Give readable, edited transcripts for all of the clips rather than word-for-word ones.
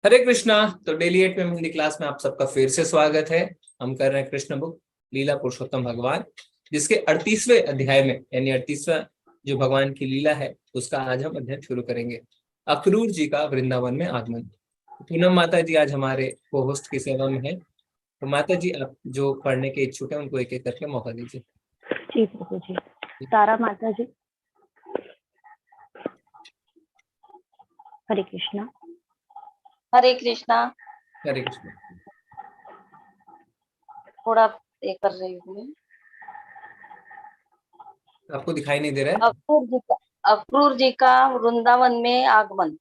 हरे कृष्णा। तो डेली 8 में हिंदी क्लास में आप सबका फिर से स्वागत है। हम कर रहे हैं कृष्ण बुक लीला पुरुषोत्तम भगवान, जिसके 38वें अध्याय में यानी 38वां जो भगवान की लीला है उसका आज हम अध्ययन शुरू करेंगे। अक्रूर जी का वृंदावन में आगमन। पूनम माता जी आज हमारे को होस्ट की सेवा में है। तो माता जी, आप जो पढ़ने के इच्छुक है उनको एक एक करके मौका दीजिए। जी प्रभु जी। तारा माता जी। हरे कृष्णा। हरे कृष्णा। हरे कृष्ण। थोड़ा ये कर रही हूँ। आपको दिखाई नहीं दे रहा है? अक्रूर जी का वृंदावन में आगमन।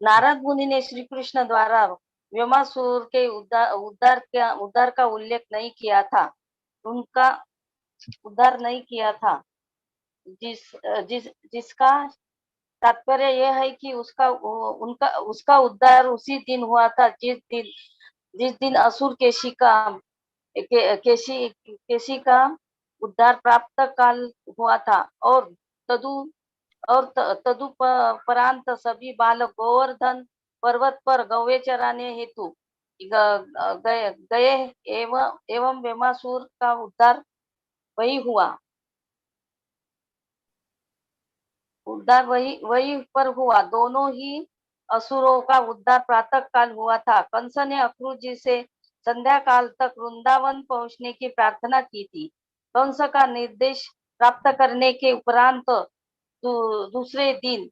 नारद मुनि ने श्री कृष्ण द्वारा व्योमासुर के उद्धार का उल्लेख नहीं किया था, उनका उद्धार नहीं किया था, जिसका तात्पर्य यह है कि उसका उद्धार उसी दिन हुआ था जिस दिन असुर केशी का उद्धार प्राप्त काल हुआ था। और तदुपरांत सभी बालक गोवर्धन पर्वत पर गौवे चराने हेतु गए एवं वेमासुर का उद्धार वही पर हुआ। दोनों ही असुरों का उद्धार प्रातः काल हुआ था। कंस ने अक्रूर जी से संध्या काल तक वृंदावन पहुंचने की प्रार्थना की थी। कंस का निर्देश प्राप्त करने के उपरांत दूसरे दिन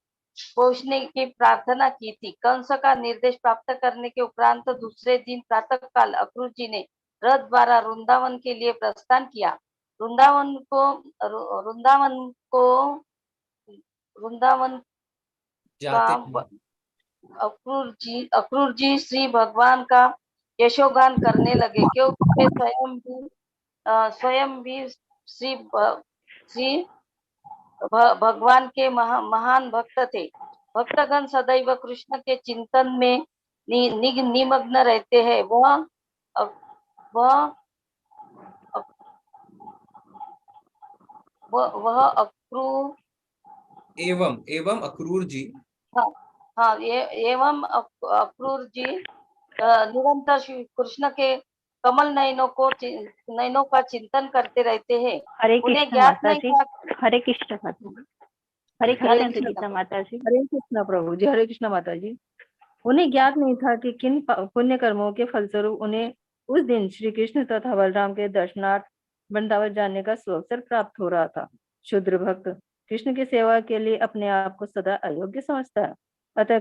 पहुंचने की प्रार्थना की थी। कंस का निर्देश प्राप्त करने के उपरांत दूसरे दिन प्रातः काल अक्रूर जी ने रथ द्वारा वृंदावन के लिए प्रस्थान किया। वृंदावन का अक्रूर जी श्री भगवान का यशोगान करने लगे, क्योंकि वे स्वयं भी श्री भगवान के महान भक्त थे। भक्तगण सदैव कृष्ण के चिंतन में निमग्न रहते हैं। वह अक्रूर एवं अक्रूर जी। हाँ, एवं अक्रूर जी निरंतर श्री कृष्ण के कमल नयनों का चिंतन करते रहते हैं। उन्हें ज्ञात नहीं था। हरे कृष्ण माता। हरे कृष्ण माता जी। हरे कृष्ण प्रभु जी। हरे कृष्ण माता जी। उन्हें ज्ञात नहीं था कि किन पुण्य कर्मों के फलस्वरूप उन्हें उस दिन श्री कृष्ण तथा बलराम के दर्शनार्थ वृंदावन जाने का सुअवसर प्राप्त हो रहा था। शुद्र भक्त कृष्ण की सेवा के लिए अपने आप को सदा अयोग्य समझता है। अतः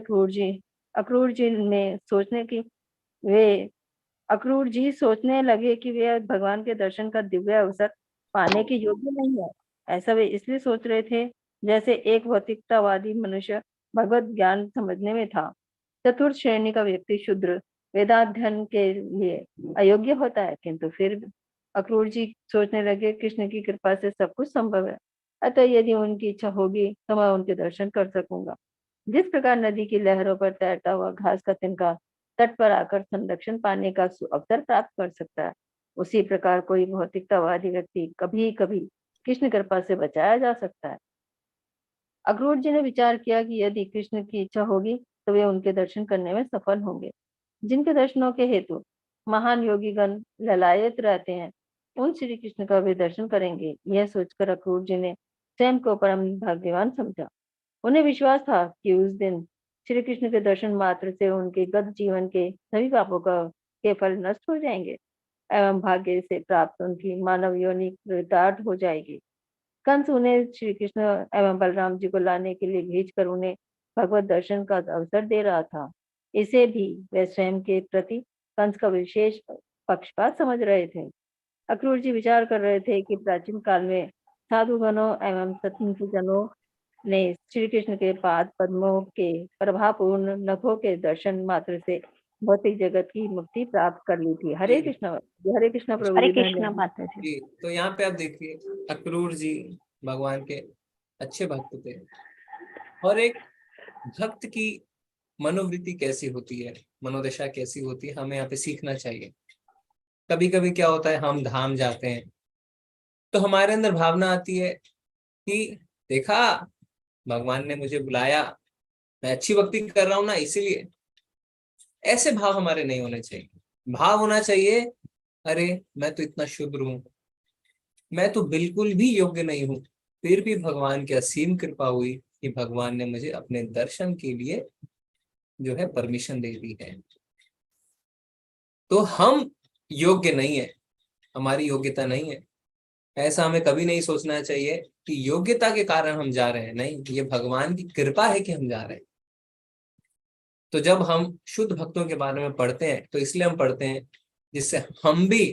अक्रूर जी सोचने लगे कि वे भगवान के दर्शन का दिव्य अवसर पाने के योग्य नहीं है। ऐसा वे इसलिए सोच रहे थे जैसे एक भौतिकतावादी मनुष्य भगवत ज्ञान समझने में था। चतुर्थ श्रेणी का व्यक्ति शूद्र वेदाध्ययन के लिए अयोग्य होता है, किंतु फिर अक्रूर जी सोचने लगे कृष्ण की कृपा से सब कुछ संभव है, अतः यदि उनकी इच्छा होगी तो मैं उनके दर्शन कर सकूंगा। जिस प्रकार नदी की लहरों पर तैरता हुआ घास का तिनका तट पर आकर संरक्षण पाने का अवसर प्राप्त कर सकता है, उसी प्रकार कोई भौतिकतावादी व्यक्ति कभी कभी कृष्ण कृपा से बचाया जा सकता है। अक्रूर जी ने विचार किया कि यदि कृष्ण की इच्छा होगी तो वे उनके दर्शन करने में सफल होंगे। जिनके दर्शनों के हेतु महान योगीगण ललायत रहते हैं, उन श्री कृष्ण का वे दर्शन करेंगे। यह सोचकर अक्रूर जी ने स्वयं को परम भाग्यवान समझा। उन्हें विश्वास था कि उस दिन श्री कृष्ण के दर्शन मात्र से उनके गत जीवन के सभी पापों के फल नष्ट हो जाएंगे एवं भाग्य से प्राप्त उनकी मानव योनि कृतार्थ हो जाएगी। कंस उन्हें श्री कृष्ण एवं बलराम जी को लाने के लिए भेजकर उन्हें भगवत दर्शन का अवसर दे रहा था। इसे भी वे स्वयं के प्रति कंस का विशेष पक्षपात समझ रहे थे। अक्रूर जी विचार कर रहे थे कि प्राचीन काल में साधुगणों एवं सत्संगी जनों ने श्री कृष्ण के पाद पद्मों के प्रभापूर्ण नखों के दर्शन मात्र से भौतिक जगत की मुक्ति प्राप्त कर ली थी। हरे कृष्ण प्रभु। हरे कृष्ण माता जी। तो यहाँ पे आप देखिए अक्रूर जी भगवान के अच्छे भक्त थे, और एक भक्त की मनोवृत्ति कैसी होती है, मनोदशा कैसी होती है, हमें यहाँ पे सीखना चाहिए। कभी कभी क्या होता है, हम धाम जाते हैं तो हमारे अंदर भावना आती है कि देखा भगवान ने मुझे बुलाया, मैं अच्छी भक्ति कर रहा हूं ना इसीलिए। ऐसे भाव हमारे नहीं होने चाहिए। भाव होना चाहिए, अरे मैं तो इतना शुद्र हूं, मैं तो बिल्कुल भी योग्य नहीं हूं, फिर भी भगवान की असीम कृपा हुई कि भगवान ने मुझे अपने दर्शन के लिए जो है परमिशन दे दी है। तो हम योग्य नहीं है, हमारी योग्यता नहीं है। ऐसा हमें कभी नहीं सोचना चाहिए कि योग्यता के कारण हम जा रहे हैं, नहीं, ये भगवान की कृपा है कि हम जा रहे हैं। तो जब हम शुद्ध भक्तों के बारे में पढ़ते हैं तो इसलिए हम पढ़ते हैं जिससे हम भी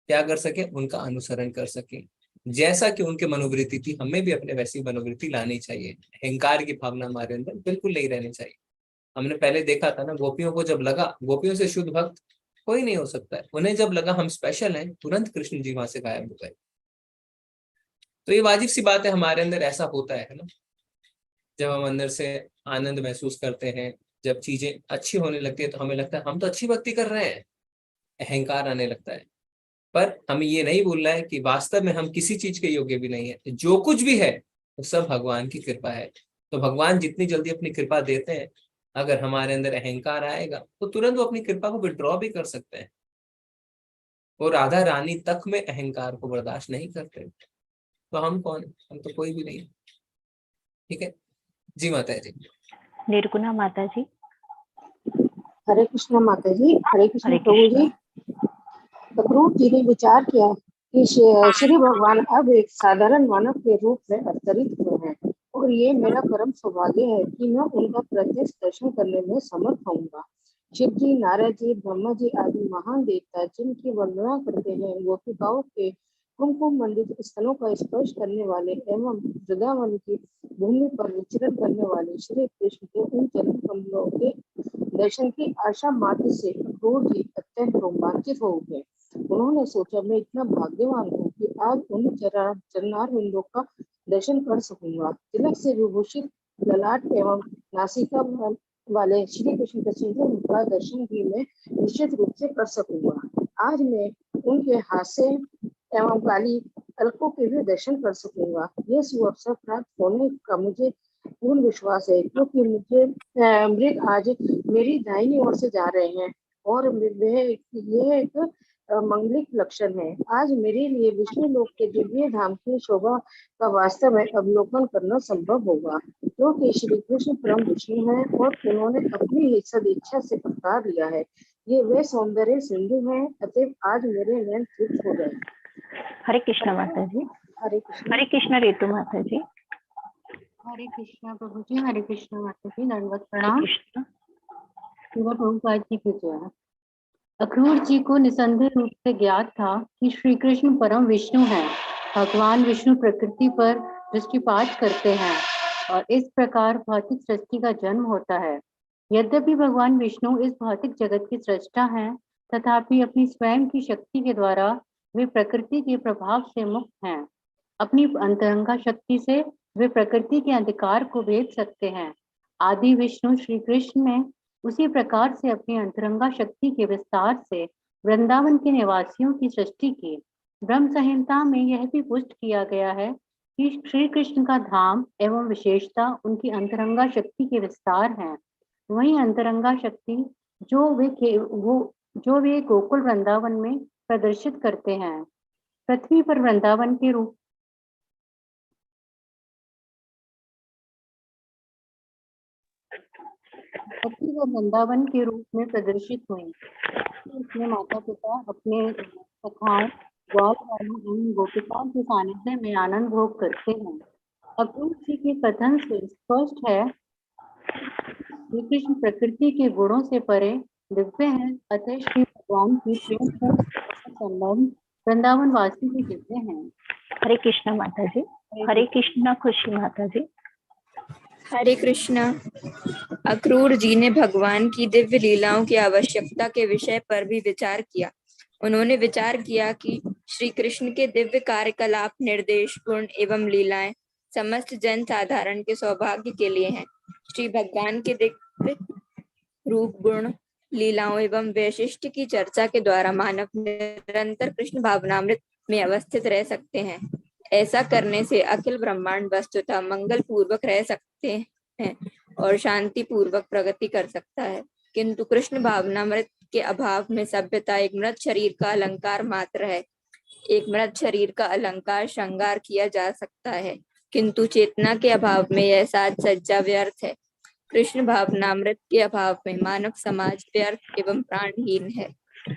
क्या कर सके, उनका अनुसरण कर सके। जैसा कि उनके मनोवृत्ति थी, हमें भी अपने वैसी मनोवृत्ति लानी चाहिए। अहंकार की भावना हमारे अंदर बिल्कुल नहीं रहनी चाहिए। हमने पहले देखा था ना, गोपियों को जब लगा, गोपियों से शुद्ध भक्त कोई नहीं हो सकता है, उन्हें जब लगा हम स्पेशल हैं, तुरंत कृष्ण जी वहां से गायब हो गए। तो ये वाजिब सी बात है, हमारे अंदर ऐसा होता है ना, जब हम अंदर से आनंद महसूस करते हैं, जब चीजें अच्छी होने लगती है तो हमें लगता है हम तो अच्छी भक्ति कर रहे हैं, अहंकार आने लगता है। पर हमें ये नहीं भूलना है कि वास्तव में हम किसी चीज के योग्य भी नहीं है, जो कुछ भी है वो सब भगवान की कृपा है। तो भगवान जितनी जल्दी अपनी कृपा देते हैं, अगर हमारे अंदर अहंकार आएगा तो तुरंत वो अपनी कृपा को विड्रॉ भी कर सकते हैं। वो राधा रानी तक में अहंकार को बर्दाश्त नहीं करते, तो हम कौन है? हम तो कोई भी नहीं है। ठीक है जी माता जी। निर्गुणा माता जी। हरे कृष्ण माता जी। हरे कृष्ण हरे प्रभु जी। कृष्ण। अक्रूर जी ने विचार किया कि श्री भगवान अब एक साधारण मानव के रूप में अवतरित हुए हैं और ये मेरा परम सौभाग्य है कि मैं उनका प्रत्यक्ष दर्शन करने में समर्थ होऊंगा। शिव जी, नारद जी, ब्रह्मा जी आदि महान देवता जिनकी वंदना करते हैं, गोपिकाओं के कुमकुम मंडित स्तनों का स्पर्श करने वाले एवं वृंदावन की भूमि पर विचरण करने वाले श्री कृष्ण के उन चरण कमलों के दर्शन की आशा मात्र से अक्रूर जी अत्यंत रोमांचित हो उठे। उन्होंने सोचा, मैं इतना भाग्यवान हूँ कि आज उन चरणारविंदों का दर्शन कर सकूंगा। तिलक से विभूषित ललाट एवं नासिका वाले श्री कृष्ण के सुंदर मुख का दर्शन भी मैं निश्चित रूप से कर सकूंगा। आज मैं उनके हास्य एवं काली अलकों के भी दर्शन कर सकूंगा। यह सुअवसर प्राप्त होने का मुझे पूर्ण विश्वास है, क्योंकि मुझे मृग आज मेरी दाहिनी ओर से जा रहे हैं और यह एक मंगलिक लक्षण है। आज मेरे लिए विष्णु लोक के दिव्य धाम की शोभा का वास्तव में अवलोकन करना संभव होगा, क्योंकि श्री कृष्ण परम विष्णु है और उन्होंने अपनी सदिच्छा से अवतार लिया है। ये वे सौंदर्य सिंधु है, अतएव आज मेरे नयन तृप्त हो गए। हरे कृष्ण माता जी। हरे कृष्ण। हरे कृष्ण ऋतु माता जी। हरे कृष्णा प्रभु जी। हरे कृष्णा माता जी। दंडवत हरे प्रणाम। कृष्ण। प्रभुपाद जी की जय। अक्रूर जी को निसंदेह रूप से ज्ञात था कि श्री कृष्ण परम विष्णु हैं। भगवान विष्णु प्रकृति पर दृष्टिपात करते हैं और इस प्रकार भौतिक सृष्टि का जन्म होता है। यद्यपि भगवान विष्णु इस भौतिक जगत के सृष्टा हैं, तथापि अपनी स्वयं की शक्ति के द्वारा वे प्रकृति के प्रभाव से मुक्त हैं। अपनी अंतरंगा शक्ति से वे प्रकृति के अंधकार को भेद सकते हैं। आदि विष्णु श्री कृष्ण ने उसी प्रकार से अपनी अंतरंगा शक्ति के विस्तार से वृंदावन के निवासियों की सृष्टि की। ब्रह्म संहिता में यह भी पुष्ट किया गया है कि श्री कृष्ण का धाम एवं विशेषता उनकी अंतरंगा शक्ति के विस्तार है। वही अंतरंगा शक्ति जो वे गोकुल वृंदावन में प्रदर्शित करते हैं। पृथ्वी पर वृंदावन के रूप वृंदावन के रूप में प्रदर्शित हुई। उसमें माता पिता अपने सखाओं, ग्वाल वालों एवं गोपिकाओं के सानिध्य में आनंद भोग करते हैं। अक्रूर जी के कथन से स्पष्ट है श्री कृष्ण प्रकृति के गुणों से परे दिव्य है, अतः श्री भगवान की प्रेम का संबंध वृंदावन वासी भी दिव्य हैं। हरे कृष्ण माता जी। हरे कृष्ण खुशी माता जी। हरे कृष्णा। अक्रूर जी ने भगवान की दिव्य लीलाओं की आवश्यकता के विषय पर भी विचार किया। उन्होंने विचार किया कि श्री कृष्ण के दिव्य कार्यकलाप, निर्देश, गुण एवं लीलाएं समस्त जन साधारण के सौभाग्य के लिए हैं। श्री भगवान के दिव्य रूप, गुण, लीलाओं एवं वैशिष्ट की चर्चा के द्वारा मानव निरंतर कृष्ण भावनामृत में अवस्थित रह सकते हैं। ऐसा करने से अखिल ब्रह्मांड वस्तुतः मंगल पूर्वक रह सकते हैं और शांति पूर्वक प्रगति कर सकता है। किंतु कृष्ण भावनामृत के अभाव में सभ्यता एक मृत शरीर का अलंकार मात्र है। एक मृत शरीर का अलंकार श्रृंगार किया जा सकता है, किंतु चेतना के अभाव में यह साज सज्जा व्यर्थ है। कृष्ण भावनामृत के अभाव में मानव समाज व्यर्थ एवं प्राणहीन है।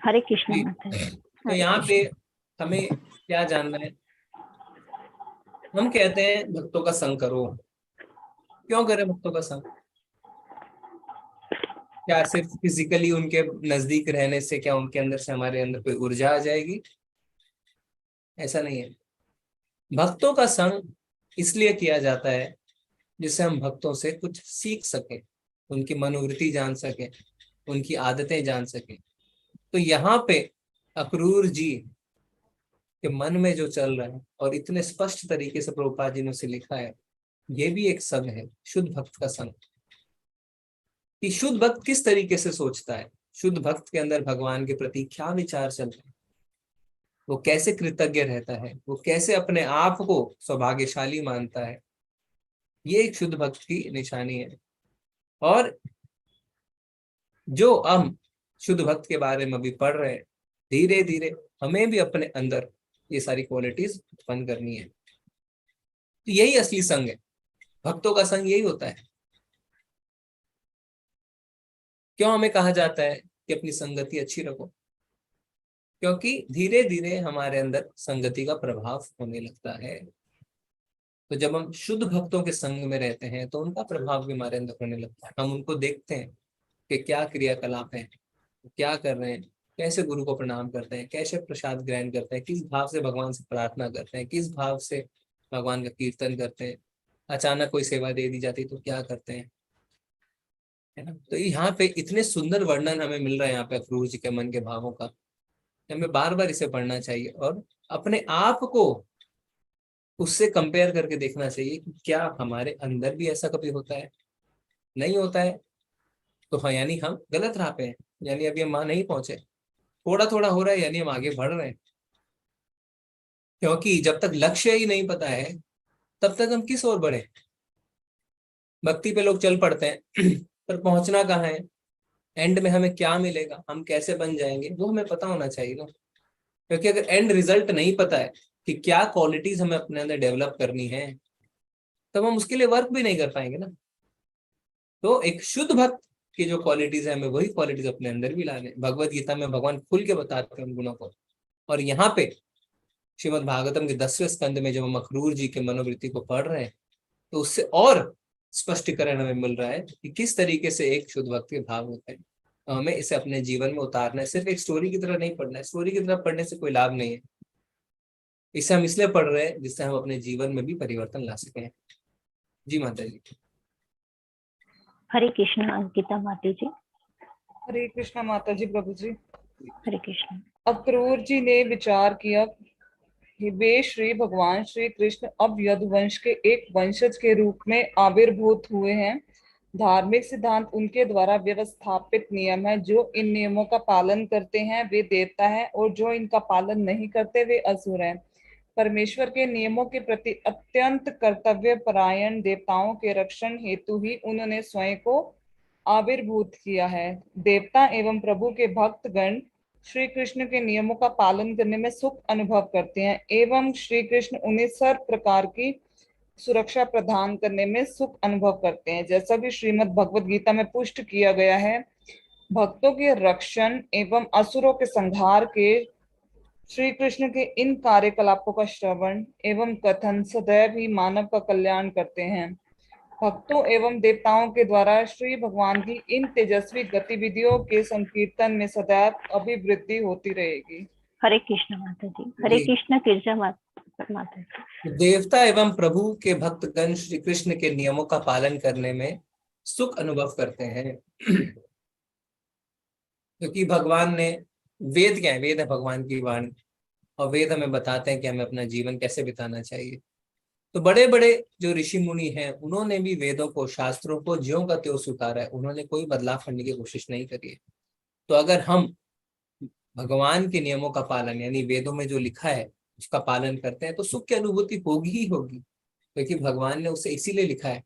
हरे कृष्ण माता जी। तो यहाँ पे हमें क्या जानना है? हम कहते हैं भक्तों का संग करो। क्यों करें भक्तों का संग? क्या सिर्फ फिजिकली उनके नजदीक रहने से क्या उनके अंदर से हमारे अंदर कोई ऊर्जा आ जाएगी? ऐसा नहीं है। भक्तों का संग इसलिए किया जाता है जिससे हम भक्तों से कुछ सीख सके, उनकी मनोवृत्ति जान सके, उनकी आदतें जान सके। तो यहाँ पे अक्रूर जी के मन में जो चल रहा है और इतने स्पष्ट तरीके से प्रभुपाद जी ने उसे लिखा है, ये भी एक संग है, शुद्ध भक्त का संग। कि शुद्ध भक्त किस तरीके से सोचता है, शुद्ध भक्त के अंदर भगवान के प्रति क्या विचार चलता है, वो कैसे कृतज्ञ रहता है, वो कैसे अपने आप को सौभाग्यशाली मानता है, ये एक शुद्ध भक्त की निशानी है। और जो हम शुद्ध भक्त के बारे में अभी पढ़ रहे हैं, धीरे धीरे हमें भी अपने अंदर ये सारी क्वालिटीज उत्पन्न करनी है। तो यही असली संग है, भक्तों का संग यही होता है। क्यों हमें कहा जाता है कि अपनी संगति अच्छी रखो? क्योंकि धीरे धीरे हमारे अंदर संगति का प्रभाव होने लगता है। तो जब हम शुद्ध भक्तों के संग में रहते हैं तो उनका प्रभाव भी हमारे अंदर होने लगता है। हम उनको देखते हैं कि क्या क्रियाकलाप है, क्या कर रहे हैं, कैसे गुरु को प्रणाम करते हैं, कैसे प्रसाद ग्रहण करते हैं, किस भाव से भगवान से प्रार्थना करते हैं, किस भाव से भगवान का कीर्तन करते हैं। अचानक कोई सेवा दे दी जाती तो क्या करते हैं, है ना। तो यहाँ पे इतने सुंदर वर्णन हमें मिल रहा है यहाँ पे अक्रूर जी के मन के भावों का। हमें बार बार इसे पढ़ना चाहिए और अपने आप को उससे कंपेयर करके देखना चाहिए कि क्या हमारे अंदर भी ऐसा कभी होता है। नहीं होता है तो हाँ, यानी हम गलत राह पे हैं, यानी अभी हम वहां नहीं पहुंचे। थोड़ा थोड़ा हो रहा है यानी हम आगे बढ़ रहे हैं। क्योंकि जब तक लक्ष्य ही नहीं पता है तब तक हम किस ओर बढ़े। भक्ति पे लोग चल पड़ते हैं पर पहुंचना कहाँ है, एंड में हमें क्या मिलेगा, हम कैसे बन जाएंगे, वो हमें पता होना चाहिए ना। क्योंकि अगर एंड रिजल्ट नहीं पता है कि क्या क्वालिटीज हमें अपने अंदर डेवलप करनी है, तब हम उसके लिए वर्क भी नहीं कर पाएंगे ना। तो एक शुद्ध भक्त की जो क्वालिटीज है, हमें वही क्वालिटीज अपने अंदर भी लाने। भगवत गीता में भगवान खुल के बताते हैं उन गुणों को। और यहाँ पे श्रीमद् भागवतम के 10वें स्कंद में जब हम अक्रूर जी के मनोवृत्ति को पढ़ रहे हैं तो उससे और स्पष्टीकरण हमें मिल रहा है कि किस तरीके से एक शुद्ध भक्त के भाव होते हैं। तो हमें इसे अपने जीवन में उतारना है। सिर्फ एक स्टोरी की तरह नहीं पढ़ना है, स्टोरी की तरह पढ़ने से कोई लाभ नहीं है। इसे हम इसलिए पढ़ रहे हैं जिससे हम अपने जीवन में भी परिवर्तन ला सकें। जी माता जी। हरे कृष्ण अंकिता माता जी। हरे कृष्णा माता जी। प्रभु जी, हरे कृष्ण। अक्रूर जी ने विचार किया कि वे श्री भगवान श्री कृष्ण अब यदुवंश के एक वंशज के रूप में आविर्भूत हुए हैं। धार्मिक सिद्धांत उनके द्वारा व्यवस्थापित नियम है। जो इन नियमों का पालन करते हैं वे देवता हैं और जो इनका पालन नहीं करते वे असुर हैं। परमेश्वर के नियमों के प्रति अत्यंत कर्तव्य परायण देवताओं के रक्षण हेतु ही उन्होंने स्वयं को आविर्भूत किया है। देवता एवं प्रभु के भक्तगण श्री कृष्ण के नियमों का पालन करने में सुख अनुभव करते हैं एवं श्री कृष्ण उन्हें सर्व प्रकार की सुरक्षा प्रदान करने में सुख अनुभव करते हैं। जैसा कि श्रीमद् भगवद गीता में पुष्ट किया गया है, भक्तों के रक्षण एवं असुरों के संहार के श्री कृष्ण के इन कार्यकलापों का श्रवण एवं कथन सदैव ही मानव का कल्याण करते हैं। भक्तों एवं देवताओं के द्वारा श्री भगवान की इन तेजस्वी गतिविधियों के संकीर्तन में सदैव अभिवृद्धि होती रहेगी। हरे कृष्ण माता जी। हरे कृष्ण गिरजा माता जी। देवता एवं प्रभु के भक्तगण श्री कृष्ण के नियमों का पालन करने में सुख अनुभव करते हैं। क्योंकि भगवान ने वेद क्या है, वेद है भगवान की वाणी और वेद हमें बताते हैं कि हमें अपना जीवन कैसे बिताना चाहिए। तो बड़े बड़े जो ऋषि मुनि हैं उन्होंने भी वेदों को, शास्त्रों को ज्यों का त्यों उतारा है, उन्होंने कोई बदलाव करने की कोशिश नहीं करी है। तो अगर हम भगवान के नियमों का पालन यानी वेदों में जो लिखा है उसका पालन करते हैं तो सुख की अनुभूति होगी ही होगी, क्योंकि भगवान ने उसे इसीलिए लिखा है।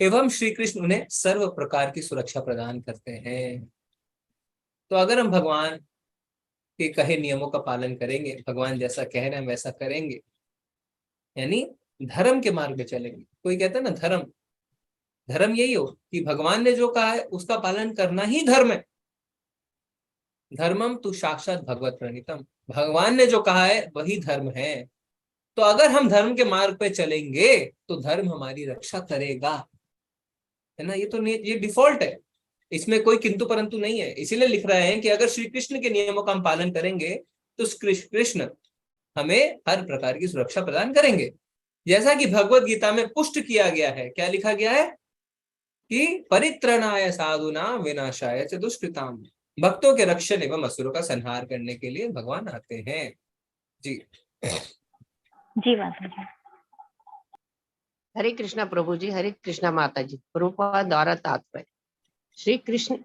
एवं श्री कृष्ण उन्हें सर्व प्रकार की सुरक्षा प्रदान करते हैं। तो अगर हम भगवान के कहे नियमों का पालन करेंगे, भगवान जैसा कह रहे हैं वैसा करेंगे, यानी धर्म के मार्ग पे चलेंगे। कोई कहता है ना धर्म, धर्म यही हो कि भगवान ने जो कहा है उसका पालन करना ही धर्म है। धर्मम तु साक्षात भगवत प्रणीतम, भगवान ने जो कहा है वही धर्म है। तो अगर हम धर्म के मार्ग पे चलेंगे तो धर्म हमारी रक्षा करेगा, है ना। ये डिफॉल्ट है, इसमें कोई किंतु परंतु नहीं है। इसीलिए लिख रहे हैं कि अगर श्री कृष्ण के नियमों का हम पालन करेंगे तो कृष्ण हमें हर प्रकार की सुरक्षा प्रदान करेंगे। जैसा कि भगवत गीता में पुष्ट किया गया है, क्या लिखा गया है कि परित्रणाय साधुना विनाशाय च दुष्कृताम, भक्तों के रक्षण एवं असुरों का संहार करने के लिए भगवान आते हैं। जी जी माता जी। हरे कृष्णा प्रभु जी, हरे कृष्णा माता जी। प्रभुपाद द्वारा तात्पर्य, श्री कृष्ण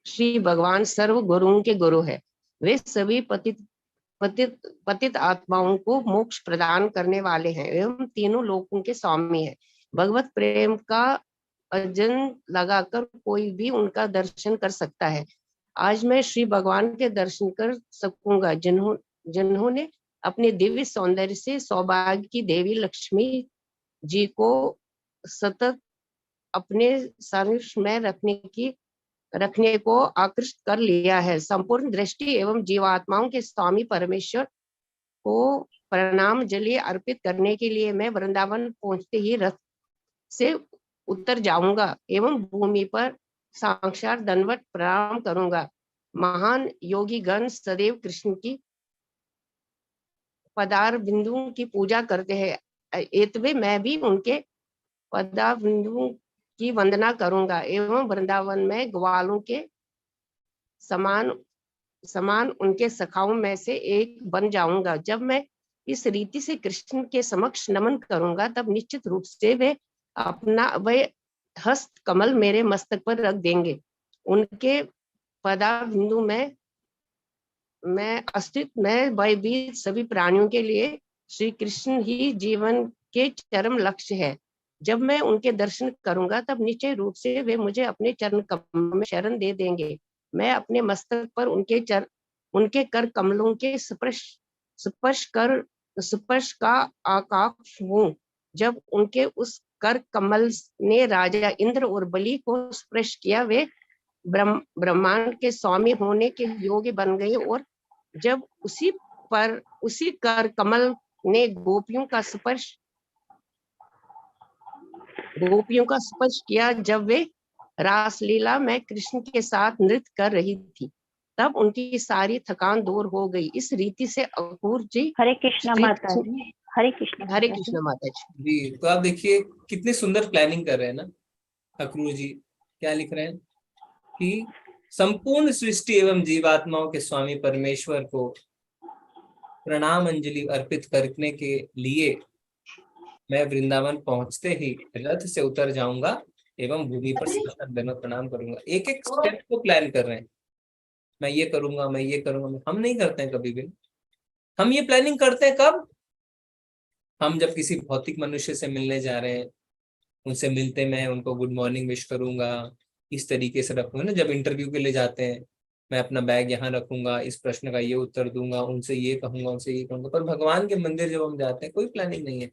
श्री भगवान सर्व गुरुओं के गुरु है। वे सभी पतित आत्माओं को मोक्ष प्रदान करने वाले हैं एवं तीनों लोकों के स्वामी हैं। भगवत प्रेम का अजन लगाकर कोई भी उनका दर्शन कर सकता है। आज मैं श्री भगवान के दर्शन कर सकूंगा जिन्होंने अपने दिव्य सौंदर्य से सौभाग्य की देवी लक्ष्मी जी को सतत अपने सानिध्य में रखने को आकृष्ट कर लिया है। संपूर्ण दृष्टि एवं जीवात्माओं के स्वामी परमेश्वर को प्रणाम जली अर्पित करने के लिए मैं वृंदावन पहुंचते ही रथ से उतर जाऊंगा एवं भूमि पर साक्षात दंडवत प्रणाम करूंगा। महान योगी गण सदैव कृष्ण की पदार बिंदुओं की पूजा करते हैं, एतवे मैं भी उनके पदार बिंदुओं की वंदना करूंगा एवं वृंदावन में ग्वालों के समान उनके सखाओं में से एक बन जाऊंगा। जब मैं इस रीति से कृष्ण के समक्ष नमन करूंगा तब निश्चित रूप से वह हस्त कमल मेरे मस्तक पर रख देंगे। उनके पदार बिंदु में मैं अस्तित्व में भयभीत सभी प्राणियों के लिए श्री कृष्ण ही जीवन के चरम लक्ष्य है। जब मैं उनके दर्शन करूंगा तब निश्चय रूप से वे मुझे अपने चरण कमल में शरण दे देंगे। मैं अपने मस्तक पर उनके कर कमलों के स्पर्श का आकाश हूँ। जब उनके उस कर कमल ने राजा इंद्र और बलि को स्पर्श किया, वे ब्रह्मांड के स्वामी होने के योग्य बन गए। और जब उसी कर कमल ने गोपियों का स्पर्श किया, जब वे रासलीला में कृष्ण के साथ नृत्य कर रही थी, तब उनकी सारी थकान दूर हो गई। इस रीति से अक्रूर जी, हरे कृष्णा माता जी। हरे कृष्णा माता जी। जी, तो आप देखिए कितनी सुंदर प्लानिंग कर रहे हैं ना अक्रूर जी। क्या लिख रहे हैं कि संपूर्ण सृष्टि एवं जीवात्माओं के स्वामी परमेश्वर को प्रणाम अंजलि अर्पित करने के लिए मैं वृंदावन पहुंचते ही रथ से उतर जाऊंगा एवं भूमि पर दंडवत प्रणाम करूंगा। एक एक स्टेप को प्लान कर रहे हैं, मैं ये करूंगा, मैं ये करूंगा। हम नहीं करते हैं कभी भी। हम ये प्लानिंग करते हैं कब? हम जब किसी भौतिक मनुष्य से मिलने जा रहे हैं, उनसे मिलते मैं उनको गुड मॉर्निंग विश करूंगा, इस तरीके से रखूंगा ना। जब इंटरव्यू के लिए जाते हैं, मैं अपना बैग यहाँ रखूंगा, इस प्रश्न का ये उत्तर दूंगा, उनसे ये कहूंगा, उनसे ये कहूंगा। पर भगवान के मंदिर जब हम जाते हैं, कोई प्लानिंग नहीं है।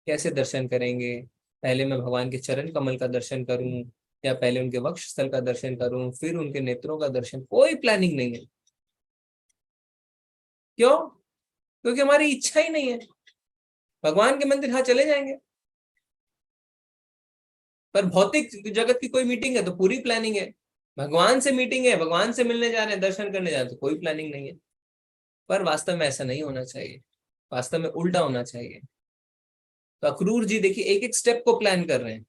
कैसे दर्शन करेंगे? पहले मैं भगवान के चरण कमल का दर्शन करूं या पहले उनके वक्ष स्थल का दर्शन करूं, फिर उनके नेत्रों का दर्शन? कोई प्लानिंग नहीं है। क्यों? क्योंकि हमारी इच्छा ही नहीं है। भगवान के मंदिर हाँ चले जाएंगे, पर भौतिक जगत की कोई मीटिंग है तो पूरी प्लानिंग है। भगवान से मीटिंग है, भगवान से मिलने जा रहे हैं, दर्शन करने जा रहे हैं, तो कोई प्लानिंग नहीं है। पर वास्तव में ऐसा नहीं होना चाहिए, वास्तव में उल्टा होना चाहिए। तो अक्रूर जी देखिए एक एक स्टेप को प्लान कर रहे हैं।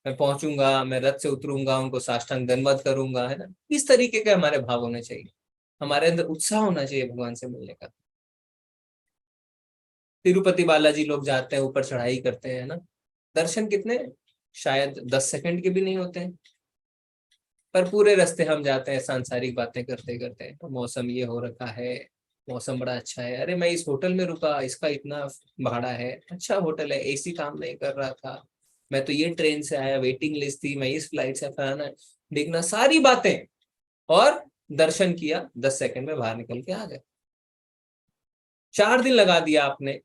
मैं पहुंचूंगा, मैं रथ से उतरूंगा, उनको साष्टांग दंडवत करूंगा, है ना। इस तरीके के हमारे भाव होने चाहिए, हमारे अंदर उत्साह होना चाहिए भगवान से मिलने का। तिरुपति बालाजी लोग जाते हैं, ऊपर चढ़ाई करते हैं ना, दर्शन कितने शायद 10 सेकंड के भी नहीं होते हैं, पर पूरे रास्ते हम जाते हैं सांसारिक बातें करते करते, तो मौसम ये हो रखा है, मौसम बड़ा अच्छा है, अरे मैं इस होटल में रुका, इसका इतना भाड़ा है, अच्छा होटल है, एसी काम नहीं कर रहा था, मैं तो ये ट्रेन से आया, वेटिंग लिस्ट थी, मैं इस फ्लाइट से फलाना देखना, सारी बातें, और दर्शन किया, 10 सेकंड में बाहर निकल के आ गए। 4 दिन लगा दिया आपने,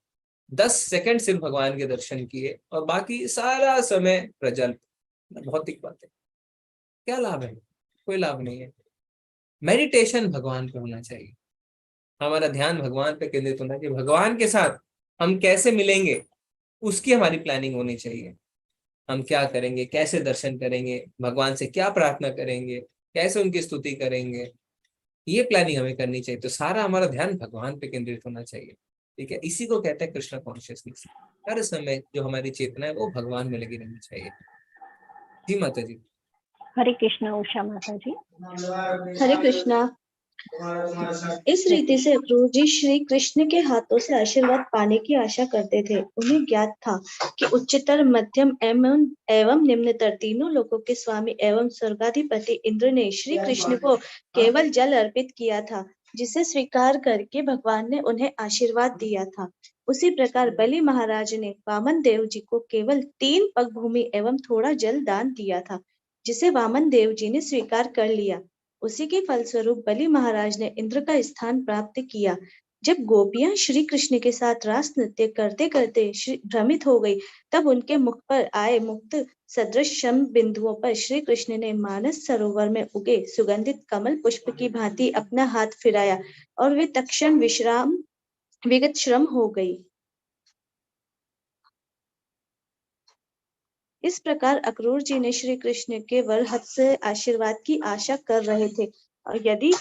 10 सेकंड सिर्फ भगवान के दर्शन किए, और बाकी सारा समय प्रजल भौतिक बातें। क्या लाभ है? कोई लाभ नहीं है। मेडिटेशन भगवान पे होना चाहिए, हमारा ध्यान भगवान पे केंद्रित होना चाहिए, भगवान के साथ हम कैसे मिलेंगे उसकी हमारी प्लानिंग होनी चाहिए। हम क्या करेंगे, कैसे दर्शन करेंगे, भगवान से क्या प्रार्थना करेंगे, कैसे उनकी स्तुति करेंगे, ये प्लानिंग हमें करनी चाहिए। तो सारा हमारा ध्यान भगवान पे केंद्रित होना चाहिए, ठीक है। इसी को कहते हैं कृष्ण कॉन्शियसनेस। हर समय जो हमारी चेतना है वो भगवान में लगी रहनी चाहिए। जी माता जी। हरे कृष्णा उषा माता जी। हरे कृष्णा। इस रीति से अक्रूर जी श्री कृष्ण के हाथों से आशीर्वाद पाने की आशा करते थे। उन्हें ज्ञात था कि उच्चतर, मध्यम एवं निम्नतर तीनों लोकों के स्वामी एवं स्वर्गाधिपति इंद्र ने श्री कृष्ण को केवल जल अर्पित किया था, जिसे स्वीकार करके भगवान ने उन्हें आशीर्वाद दिया था। उसी प्रकार बलि महाराज ने वामन देव जी को केवल 3 पग भूमि एवं थोड़ा जल दान दिया था, जिसे वामन देव जी ने स्वीकार कर लिया। उसी के फलस्वरूप बलि महाराज ने इंद्र का स्थान प्राप्त किया। जब गोपियां श्री कृष्ण के साथ रास नृत्य करते करते भ्रमित हो गई, तब उनके मुख पर आए मुक्त सदृश शम बिंदुओं पर श्री कृष्ण ने मानस सरोवर में उगे सुगंधित कमल पुष्प की भांति अपना हाथ फिराया, और वे तत्क्षण विगत श्रम हो गई। इस प्रकार अक्रूर जी ने श्री कृष्ण के वरहत से आशीर्वाद की आशा कर रहे थे, और यदि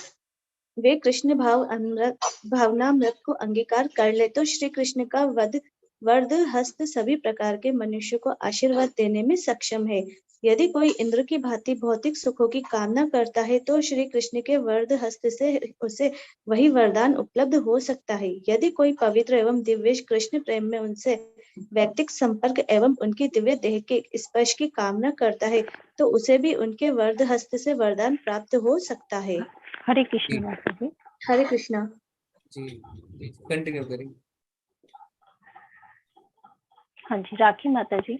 वे कृष्ण भावनामृत को अंगीकार कर ले तो श्री कृष्ण का वरद हस्त सभी प्रकार के मनुष्य को आशीर्वाद देने में सक्षम है। यदि कोई इंद्र की भांति भौतिक सुखों की कामना करता है तो श्री कृष्ण के वरद हस्त से उसे वही वरदान उपलब्ध हो सकता है। यदि कोई पवित्र एवं दिव्य कृष्ण प्रेम में उनसे व्यक्तिक संपर्क एवं उनकी दिव्य देह के स्पर्श की कामना करता है, तो उसे भी उनके वरद हस्त से वरदान प्राप्त हो सकता है। हरे कृष्ण माता जी। हरे कृष्णा। जी कंटिन्यू करेंगे। हाँ जी, राखी माता जी।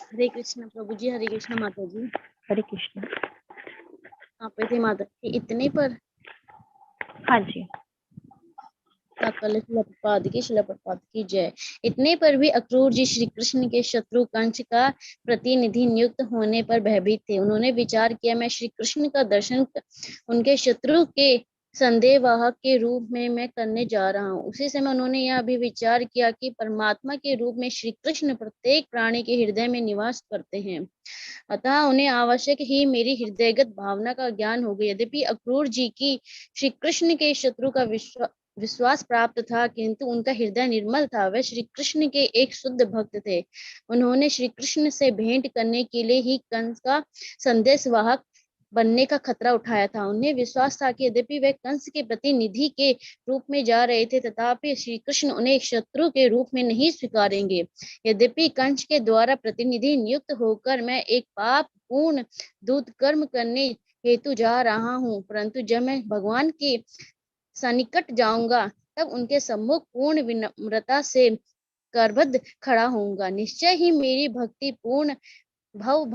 हरे कृष्ण प्रभु जी। हरे कृष्ण माता जी। हरे कृष्ण। आप पे थे माता जी इतने पर। हाँ जी। शिला प्रपात की जय। इतने पर भी अक्रूर जी श्री कृष्ण के शत्रु कंस का प्रतिनिधि नियुक्त होने पर भयभीत थे। उन्होंने विचार किया, मैं श्री कृष्ण का दर्शन उनके शत्रु के संदेहवाहक के रूप में मैं करने जा रहा हूँ। उसी समय उन्होंने यह भी विचार किया कि परमात्मा के रूप में श्री कृष्ण प्रत्येक प्राणी के हृदय में निवास करते हैं, अतः उन्हें आवश्यक ही मेरी हृदयगत भावना का ज्ञान हो गया। यद्यपि अक्रूर जी की श्री कृष्ण के शत्रु का विश्वास प्राप्त था, किंतु उनका हृदय निर्मल था। वे श्री कृष्ण के एक शुद्ध भक्त थे। उन्होंने श्री कृष्ण से भेंट करने के लिए ही कंस का संदेशवाहक बनने का खतरा उठाया था। उन्हें विश्वास था कि यद्यपि वे कंस के प्रतिनिधि के रूप में जा रहे थे, तथापि श्री कृष्ण उन्हें एक शत्रु के रूप में नहीं स्वीकारेंगे। यद्यपि कंस के द्वारा प्रतिनिधि नियुक्त होकर मैं एक पाप पूर्ण दूत कर्म करने हेतु जा रहा हूँ, परंतु जब मैं भगवान के सन्निकट जाऊंगा तब उनके सम्मुख पूर्ण विनम्रता से करबद्ध खड़ा होऊंगा। निश्चय ही मेरी भक्ति पूर्ण भव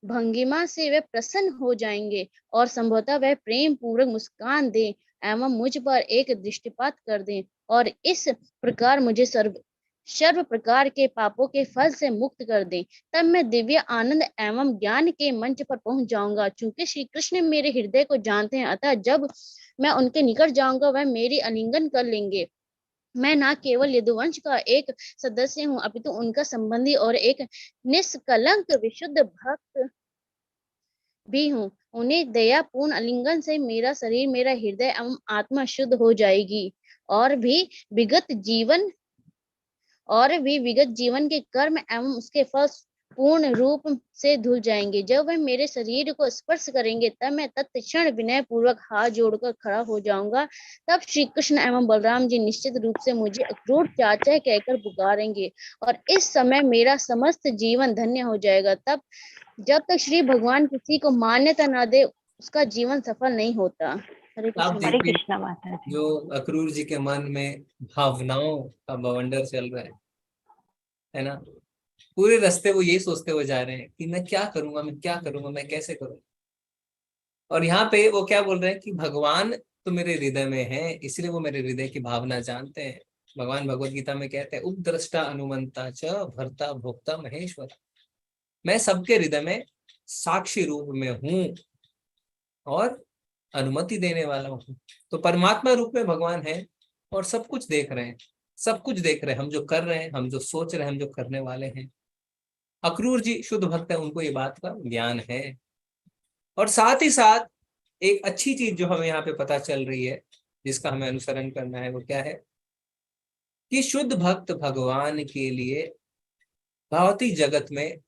भंगिमा से वे प्रसन्न हो जाएंगे और संभवतः वह प्रेम पूर्वक मुस्कान दें एवं मुझ पर एक दृष्टिपात कर दें और इस प्रकार मुझे सर्व प्रकार के पापों के फल से मुक्त कर दें। तब मैं दिव्य आनंद एवं ज्ञान के मंच पर पहुंच जाऊंगा। चूंकि श्री कृष्ण मेरे हृदय को जानते हैं, अतः जब मैं उनके निकट जाऊंगा वह मेरी आलिंगन कर लेंगे। मैं न केवल यदुवंश का एक सदस्य हूँ, अपितु उनका संबंधी और एक निष्कलंक विशुद्ध भक्त भी हूँ। उन्हें दया पूर्ण आलिंगन से मेरा शरीर, मेरा हृदय एवं आत्मा शुद्ध हो जाएगी और भी विगत जीवन के कर्म एवं उसके फल पूर्ण रूप से धुल जाएंगे। जब वह मेरे शरीर को स्पर्श करेंगे तब मैं तत्क्षण विनय पूर्वक हाथ जोड़कर खड़ा हो जाऊंगा। तब श्री कृष्ण एवं बलराम जी निश्चित रूप से मुझे अक्रूर चाचा कहकर पुकारेंगे और इस समय मेरा समस्त जीवन धन्य हो जाएगा। तब जब तक श्री भगवान किसी को मान्यता न दे उसका जीवन सफल नहीं होता। हरे आप कृष्ण। हरे देखिए कृष्णा माता जी। जो अक्रूर जी के मन में भावनाओं का बवंडर चल रहा है ना। पूरे रास्ते वो यही सोचते हुए जा रहे हैं कि मैं क्या करूंगा, मैं क्या करूंगा, मैं कैसे करूंगा। और यहाँ पे वो क्या बोल रहे हैं कि भगवान तो मेरे हृदय में है, इसलिए वो मेरे हृदय की भावना जानते हैं। भगवान भगवत गीता में कहते हैं उपद्रष्टा अनुमंता च भर्ता भोक्ता महेश्वर। मैं सबके हृदय में साक्षी रूप में हूँ और अनुमति देने वाला हूँ। तो परमात्मा रूप में भगवान है और सब कुछ देख रहे हैं, सब कुछ देख रहे हैं, हम जो कर रहे हैं, हम जो सोच रहे हैं, हम जो करने वाले हैं। अक्रूर जी शुद्ध भक्त है, उनको ये बात का ज्ञान है। और साथ ही साथ एक अच्छी चीज जो हमें यहाँ पे पता चल रही है, जिसका हमें अनुसरण करना है, वो क्या है कि शुद्ध भक्त भगवान के लिए भौतिक जगत में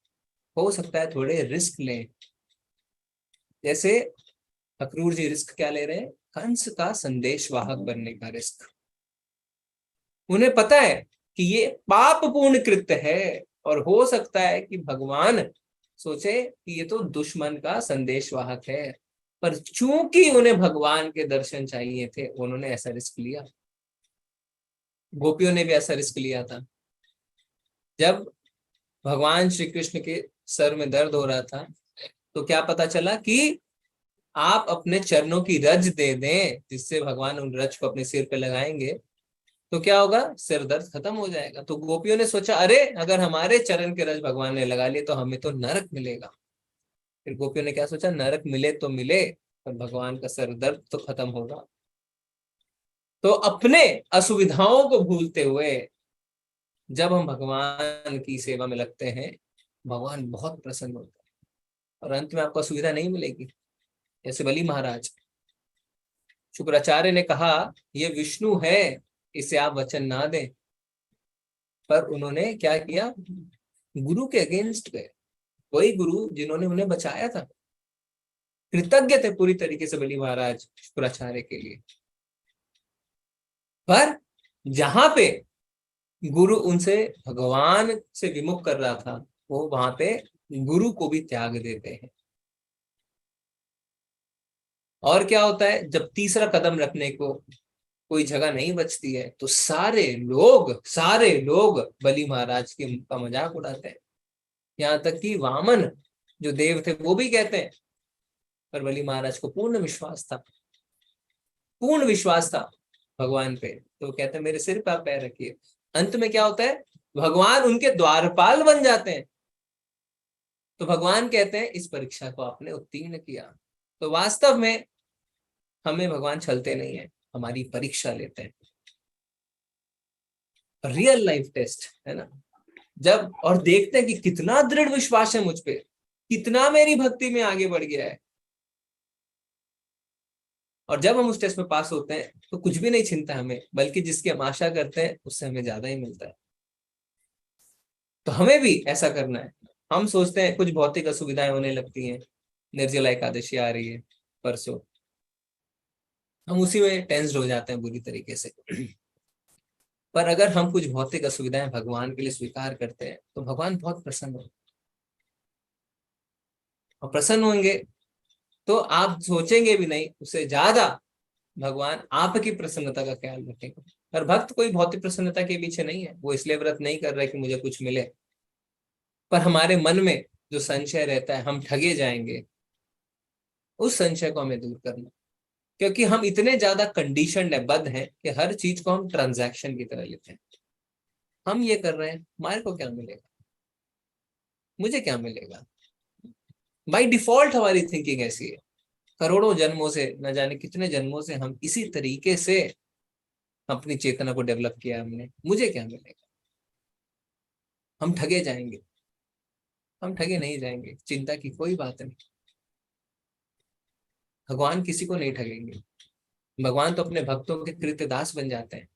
हो सकता है थोड़े रिस्क लें। जैसे अक्रूर जी रिस्क क्या ले रहे हैं, कंस का संदेशवाहक बनने का रिस्क। उन्हें पता है कि ये पाप पूर्ण कृत्य है और हो सकता है कि भगवान सोचे कि ये तो दुश्मन का संदेशवाहक है, पर चूंकि उन्हें भगवान के दर्शन चाहिए थे, उन्होंने ऐसा रिस्क लिया। गोपियों ने भी ऐसा रिस्क लिया था। जब भगवान श्री कृष्ण के सर में दर्द हो रहा था तो क्या पता चला कि आप अपने चरणों की रज दे दें, जिससे भगवान उन रज को अपने सिर पे लगाएंगे तो क्या होगा, सिर दर्द खत्म हो जाएगा। तो गोपियों ने सोचा अरे अगर हमारे चरण के रज भगवान ने लगा लिए तो हमें तो नरक मिलेगा। फिर गोपियों ने क्या सोचा, नरक मिले तो मिले पर भगवान का सर दर्द तो खत्म होगा। तो अपने असुविधाओं को भूलते हुए जब हम भगवान की सेवा में लगते हैं, भगवान बहुत प्रसन्न होता है और अंत में आपको असुविधा नहीं मिलेगी। जैसे बलि महाराज, शुक्राचार्य ने कहा ये विष्णु है, इसे आप वचन ना दें, पर उन्होंने क्या किया, गुरु के अगेंस्ट गए। वही गुरु जिन्होंने उन्हें बचाया था। कृतज्ञ थे पूरी तरीके से बलि महाराज शुक्राचार्य के लिए। पर जहां पे गुरु उनसे भगवान से विमुख कर रहा था, वो वहां पे गुरु को भी त्याग देते हैं। और क्या होता है, जब तीसरा कदम रखने को कोई जगह नहीं बचती है तो सारे लोग बलि महाराज की का मजाक उड़ाते हैं। यहाँ तक कि वामन जो देव थे वो भी कहते हैं, पर बलि महाराज को पूर्ण विश्वास था भगवान पे, तो कहते हैं मेरे सिर पे आप पैर रखिए। अंत में क्या होता है, भगवान उनके द्वारपाल बन जाते हैं। तो भगवान कहते हैं इस परीक्षा को आपने उत्तीर्ण किया। तो वास्तव में हमें भगवान छलते नहीं है, हमारी परीक्षा लेते हैं, रियल लाइफ टेस्ट है ना। जब और देखते हैं कि कितना दृढ़ विश्वास है मुझ पे, कितना मेरी भक्ति में आगे बढ़ गया है। और जब हम उस टेस्ट में पास होते हैं तो कुछ भी नहीं छिनता हमें, बल्कि जिसकी हम आशा करते हैं उससे हमें ज्यादा ही मिलता है। तो हमें भी ऐसा करना है। हम सोचते हैं कुछ भौतिक असुविधाएं होने लगती हैं, निर्जला एकादशी आ रही है परसों, हम उसी में टेंस्ड हो जाते हैं बुरी तरीके से। पर अगर हम कुछ भौतिक असुविधाएं भगवान के लिए स्वीकार करते हैं तो भगवान बहुत प्रसन्न होंगे। और प्रसन्न होंगे तो आप सोचेंगे भी नहीं, उससे ज्यादा भगवान आपकी प्रसन्नता का ख्याल रखेगा। पर भक्त कोई भौतिक प्रसन्नता के पीछे नहीं है, वो इसलिए व्रत नहीं कर रहा है कि मुझे कुछ मिले, पर हमारे मन में जो संशय रहता है हम ठगे जाएंगे, उस संशय को हमें दूर करना। क्योंकि हम इतने ज्यादा कंडीशनड है, बद्ध हैं कि हर चीज को हम ट्रांजैक्शन की तरह लेते हैं। हम ये कर रहे हैं, हमारे को क्या मिलेगा, मुझे क्या मिलेगा। बाय डिफॉल्ट हमारी थिंकिंग ऐसी है। करोड़ों जन्मों से, न जाने कितने जन्मों से हम इसी तरीके से अपनी चेतना को डेवलप किया हमने, मुझे क्या मिलेगा। हम ठगे जाएंगे, हम ठगे नहीं जाएंगे, चिंता की कोई बात नहीं। भगवान किसी को नहीं ठगेंगे। भगवान तो अपने भक्तों के कृत्य दास बन जाते हैं।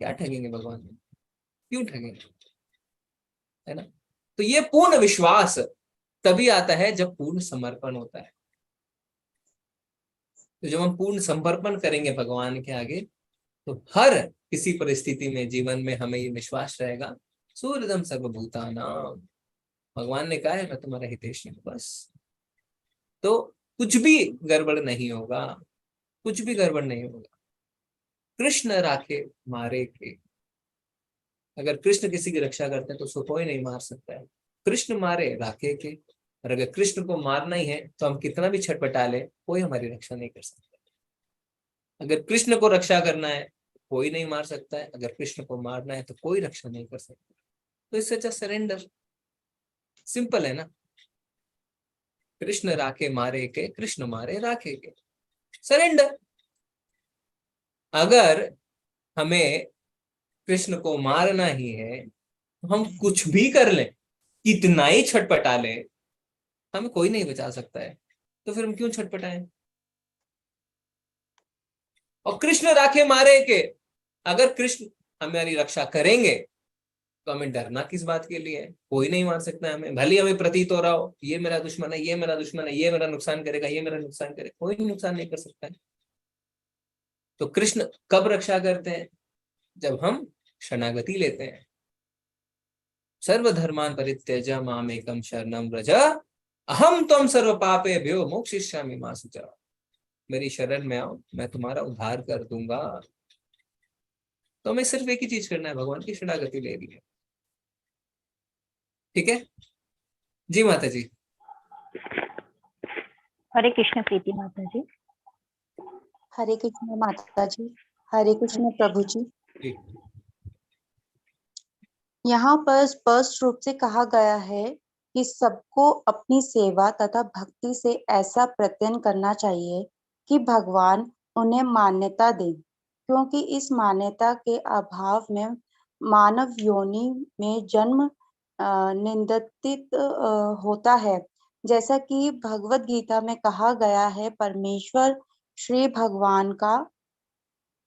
क्या ठगेंगे भगवान, क्यों ठगेंगे, है ना। तो ये पूर्ण विश्वास तभी आता है जब पूर्ण समर्पण होता है। तो जब हम पूर्ण समर्पण करेंगे भगवान के आगे, तो हर किसी परिस्थिति में जीवन में हमें ये विश्वास रहेगा, सूर्यदम सर्वभूतानां, भगवान ने कहा है मैं तुम्हारा हितैषी हूं, बस। तो कुछ भी गड़बड़ नहीं होगा, कुछ भी गड़बड़ नहीं होगा। कृष्ण राखे मारे के, अगर कृष्ण किसी की रक्षा करते हैं तो उसको कोई नहीं मार सकता है। कृष्ण मारे राखे के, और अगर कृष्ण को मारना ही है तो हम कितना भी छटपटा ले, कोई हमारी रक्षा नहीं कर सकता। अगर कृष्ण को रक्षा करना है कोई नहीं मार सकता है, अगर कृष्ण को मारना है तो कोई रक्षा नहीं कर सकता। तो इससे अच्छा सरेंडर, सिंपल है ना। कृष्ण राखे मारे के, कृष्ण मारे राखे के, सरेंडर। अगर हमें कृष्ण को मारना ही है तो हम कुछ भी कर लें, कितना ही छटपटा ले, हमें कोई नहीं बचा सकता है, तो फिर हम क्यों छटपटाएं। और कृष्ण राखे मारे के, अगर कृष्ण हमारी रक्षा करेंगे तो हमें डरना किस बात के लिए है, कोई नहीं मार सकता है हमें। भले हमें प्रतीत हो रहा हो ये मेरा दुश्मन है, ये मेरा दुश्मन है, ये मेरा नुकसान करेगा, ये मेरा नुकसान करेगा, कोई नुकसान नहीं कर सकता है। तो कृष्ण कब रक्षा करते हैं, जब हम शरणागति लेते हैं। सर्वधर्मान परित्यज्य मामेकं शरणं व्रज अहम त्वं सर्व पापेभ्यो मोक्षयिष्यामि मा शुचः। मेरी शरण में आओ, मैं तुम्हारा उद्धार कर दूंगा। तो हमें सिर्फ एक ही चीज करना है, भगवान की शरणागति ले रही है। ठीक है जी माता जी। हरे कृष्ण प्रीति माता जी। हरे कृष्ण माता जी। हरे कृष्ण प्रभु जी। जी। यहाँ पर स्पष्ट रूप से कहा गया है कि सबको अपनी सेवा तथा भक्ति से ऐसा प्रयत्न करना चाहिए कि भगवान उन्हें मान्यता दें, क्योंकि इस मान्यता के अभाव में मानव योनि में जन्म निंदित होता है। जैसा कि भगवत गीता में कहा गया है, परमेश्वर श्री भगवान का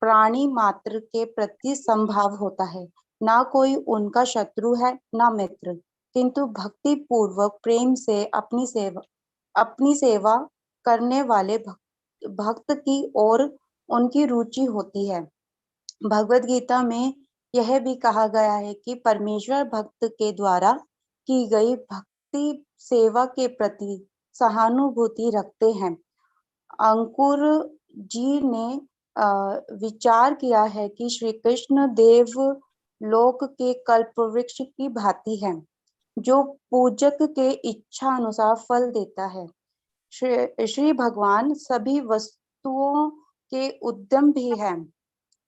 प्राणी मात्र के प्रति संभाव होता है, ना कोई उनका शत्रु है ना मित्र, किंतु भक्ति पूर्वक प्रेम से अपनी सेवा करने वाले भक्त की ओर उनकी रुचि होती है। भगवत गीता में यह भी कहा गया है कि परमेश्वर भक्त के द्वारा की गई भक्ति सेवा के प्रति सहानुभूति रखते हैं। अंकुर जी ने विचार किया है कि श्री कृष्ण देव लोक के कल्प वृक्ष की भांति है, जो पूजक के इच्छा अनुसार फल देता है। श्री भगवान सभी वस्तुओं के उद्यम भी हैं।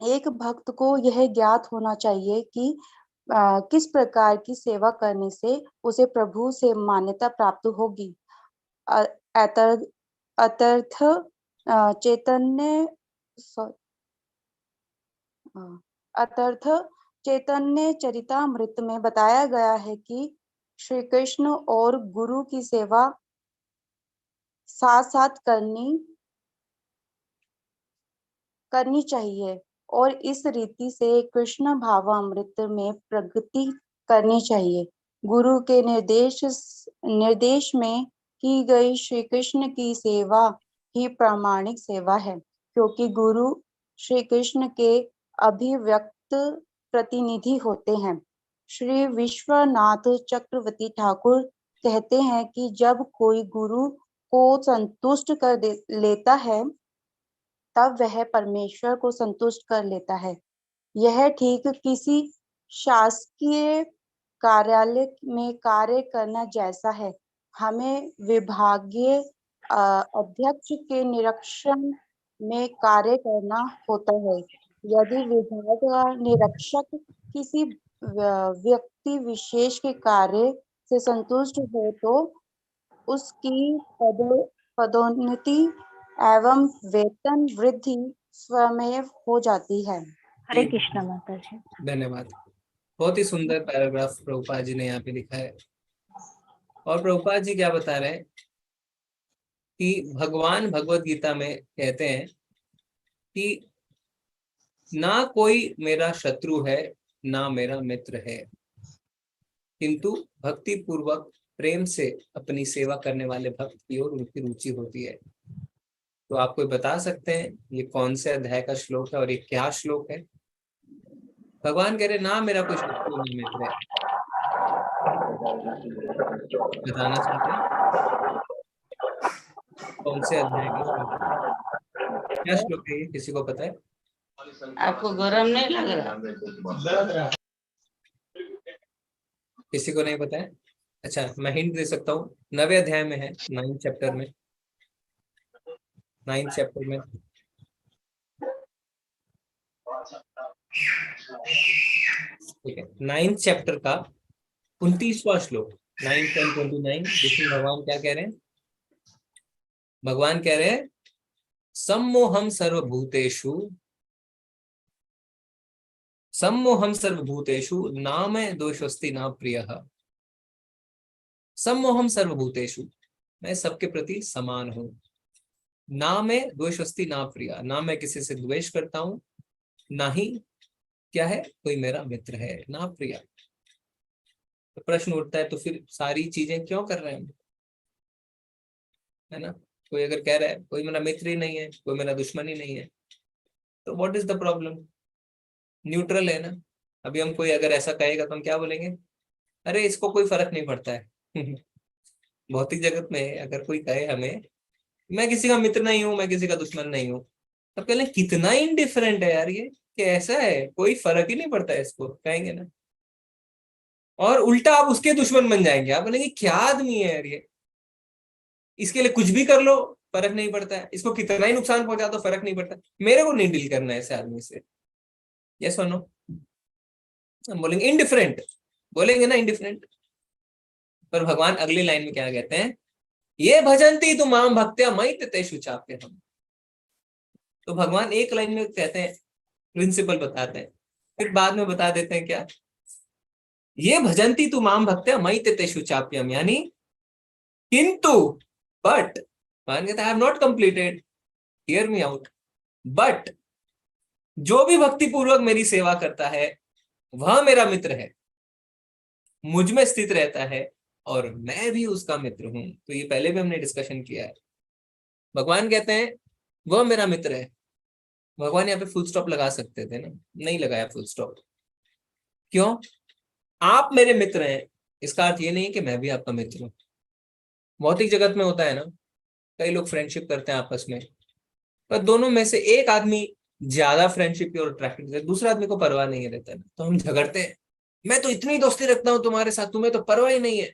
एक भक्त को यह ज्ञात होना चाहिए कि किस प्रकार की सेवा करने से उसे प्रभु से मान्यता प्राप्त होगी। अतर्थ चैतन्य चरितामृत में बताया गया है कि श्री कृष्ण और गुरु की सेवा साथ साथ करनी चाहिए, और इस रीति से कृष्ण भावामृत में प्रगति करनी चाहिए। गुरु के निर्देश में की गई श्री कृष्ण की सेवा ही प्रामाणिक सेवा है, क्योंकि गुरु श्री कृष्ण के अभिव्यक्त प्रतिनिधि होते हैं। श्री विश्वनाथ चक्रवर्ती ठाकुर कहते हैं कि जब कोई गुरु को संतुष्ट कर लेता है तब वह परमेश्वर को संतुष्ट कर लेता है। यह ठीक किसी शासकीय कार्यालय में कार्य करना जैसा है। हमें विभागीय अध्यक्ष के निरीक्षण में कार्य करना होता है। यदि विभाग का निरीक्षक किसी व्यक्ति विशेष के कार्य से संतुष्ट हो तो उसकी पदोन्नति एवं वेतन वृद्धि स्वयं हो जाती है। हरे कृष्ण माता जी। धन्यवाद। बहुत ही सुंदर पैराग्राफ प्रभुपाद जी ने यहाँ पे लिखा है। और प्रभुपाद जी क्या बता रहे हैं कि भगवान भगवत गीता में कहते हैं कि ना कोई मेरा शत्रु है ना मेरा मित्र है। किंतु भक्ति पूर्वक प्रेम से अपनी सेवा करने वाले भक्त की ओर उनकी रुचि होती है। तो आप कोई बता सकते हैं ये कौन से अध्याय का श्लोक है और ये क्या श्लोक है? भगवान कह रहे ना मेरा कोई शत्रु ना मित्र है। बताना चाहते हैं कौन से अध्याय का श्लोक है? क्या श्लोक है ये, किसी को पता है? आपको गरम नहीं लग रहा? किसी को नहीं पता है? अच्छा, मैं हिंट दे सकता हूँ, 9वें अध्याय में है, 9th चैप्टर में। 9th चैप्टर में ठीक है, 9th चैप्टर का 29वां श्लोक 9:29, जिसमें भगवान क्या कह रहे हैं? भगवान कह रहे हैं सम्मोहम सर्वभूतेषु नाम दोषस्ति न प्रियः। सम्मोहम सर्वभूतेषु, मैं सबके प्रति समान हूं। ना मैं द्वेषस्ति ना प्रिया, ना मैं किसी से द्वेष करता हूं, ना ही क्या है कोई मेरा मित्र है, ना प्रिया। तो प्रश्न उठता है तो फिर सारी चीजें क्यों कर रहे हैं हम, है ना? कोई अगर कह रहा है कोई मेरा मित्र ही नहीं है, कोई मेरा दुश्मन ही नहीं है, तो what is the problem? Neutral है ना। अभी हम कोई अगर ऐसा कहेगा तो हम क्या बोलेंगे? अरे इसको कोई फर्क नहीं पड़ता है। भौतिक जगत में अगर कोई कहे हमें मैं किसी का मित्र नहीं हूं, मैं किसी का दुश्मन नहीं हूं, तो कहले कितना इनडिफरेंट है यार ये, कि ऐसा है कोई फर्क ही नहीं पड़ता है, इसको कहेंगे ना। और उल्टा आप उसके दुश्मन बन जाएंगे, आप बोलेंगे क्या आदमी है यार ये, इसके लिए कुछ भी कर लो फर्क नहीं पड़ता है, इसको कितना ही नुकसान पहुंचा दो फर्क नहीं पड़ता, मेरे को नहीं डील करना है ऐसे आदमी से। यस और नो? हम बोलेंगे इनडिफरेंट, बोलेंगे ना इनडिफरेंट। पर भगवान अगली लाइन में क्या कहते हैं? ये भजंती तुम माम भक्त्या मयि तेषु चाप्यहम्। तो भगवान एक लाइन में कहते हैं, प्रिंसिपल बताते हैं, फिर बाद में बता देते हैं क्या? ये भजंती तुम माम भक्त्या मयि तेषु चाप्यहम्, यानी किंतु, बट, भगवान कहते हैं I have not completed, hear me out, but जो भी भक्ति पूर्वक मेरी सेवा करता है वह मेरा मित्र है, मुझ में स्थित रहता है और मैं भी उसका मित्र हूं। तो ये पहले भी हमने डिस्कशन किया है। भगवान कहते हैं वह मेरा मित्र है। भगवान यहाँ पे फुल स्टॉप लगा सकते थे ना, नहीं लगाया फुल स्टॉप। क्यों? आप मेरे मित्र हैं, इसका अर्थ ये नहीं कि मैं भी आपका मित्र हूं। भौतिक जगत में होता है ना, कई लोग फ्रेंडशिप करते हैं आपस में, पर दोनों में से एक आदमी ज्यादा फ्रेंडशिप की ओर अट्रैक्टेड है, दूसरा आदमी को परवाह नहीं रहता है, तो हम झगड़ते हैं, मैं तो इतनी दोस्ती रखता हूं तुम्हारे साथ, तुम्हें तो परवाह ही नहीं है,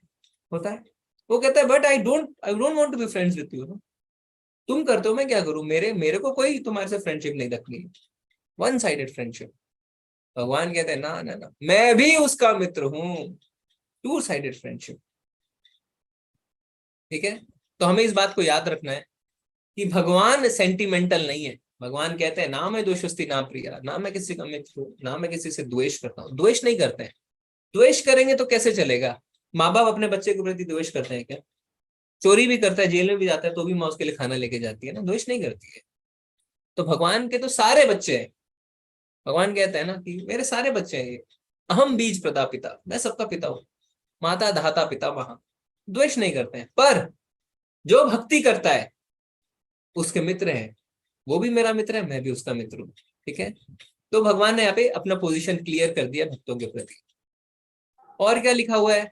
होता है। वो कहता है but I don't want to be friends with you. तुम करते हो मैं क्या करूं, मेरे को कोई तुम्हारे से फ्रेंडशिप नहीं रखनी, वन साइडेड फ्रेंडशिप। भगवान कहते हैं ना ना ना, मैं भी उसका मित्र हूं, टू साइडेड फ्रेंडशिप। ठीक है, तो हमें इस बात को याद रखना है कि भगवान सेंटिमेंटल नहीं है। भगवान कहते हैं ना मैं द्वेषस्ति ना प्रिया, ना मैं किसी का मित्र हूं, ना मैं किसी से द्वेष करता हूं। द्वेष नहीं करते हैं। द्वेष करेंगे तो कैसे चलेगा? माँ बाप अपने बच्चे के प्रति द्वेष करते हैं क्या? चोरी भी करता है, जेल में भी जाता है, तो भी माँ उसके लिए खाना लेके जाती है ना, द्वेष नहीं करती है। तो भगवान के तो सारे बच्चे हैं। भगवान कहते हैं ना कि मेरे सारे बच्चे हैं, ये अहम बीज प्रदापिता, मैं सबका पिता हूं, माता धाता पिता महा। द्वेष नहीं करते हैं, पर जो भक्ति करता है उसके मित्र हैं, वो भी मेरा मित्र है, मैं भी उसका मित्र हूं। ठीक है, तो भगवान ने यहाँ पे अपना पोजीशन क्लियर कर दिया भक्तों के प्रति। और क्या लिखा हुआ है?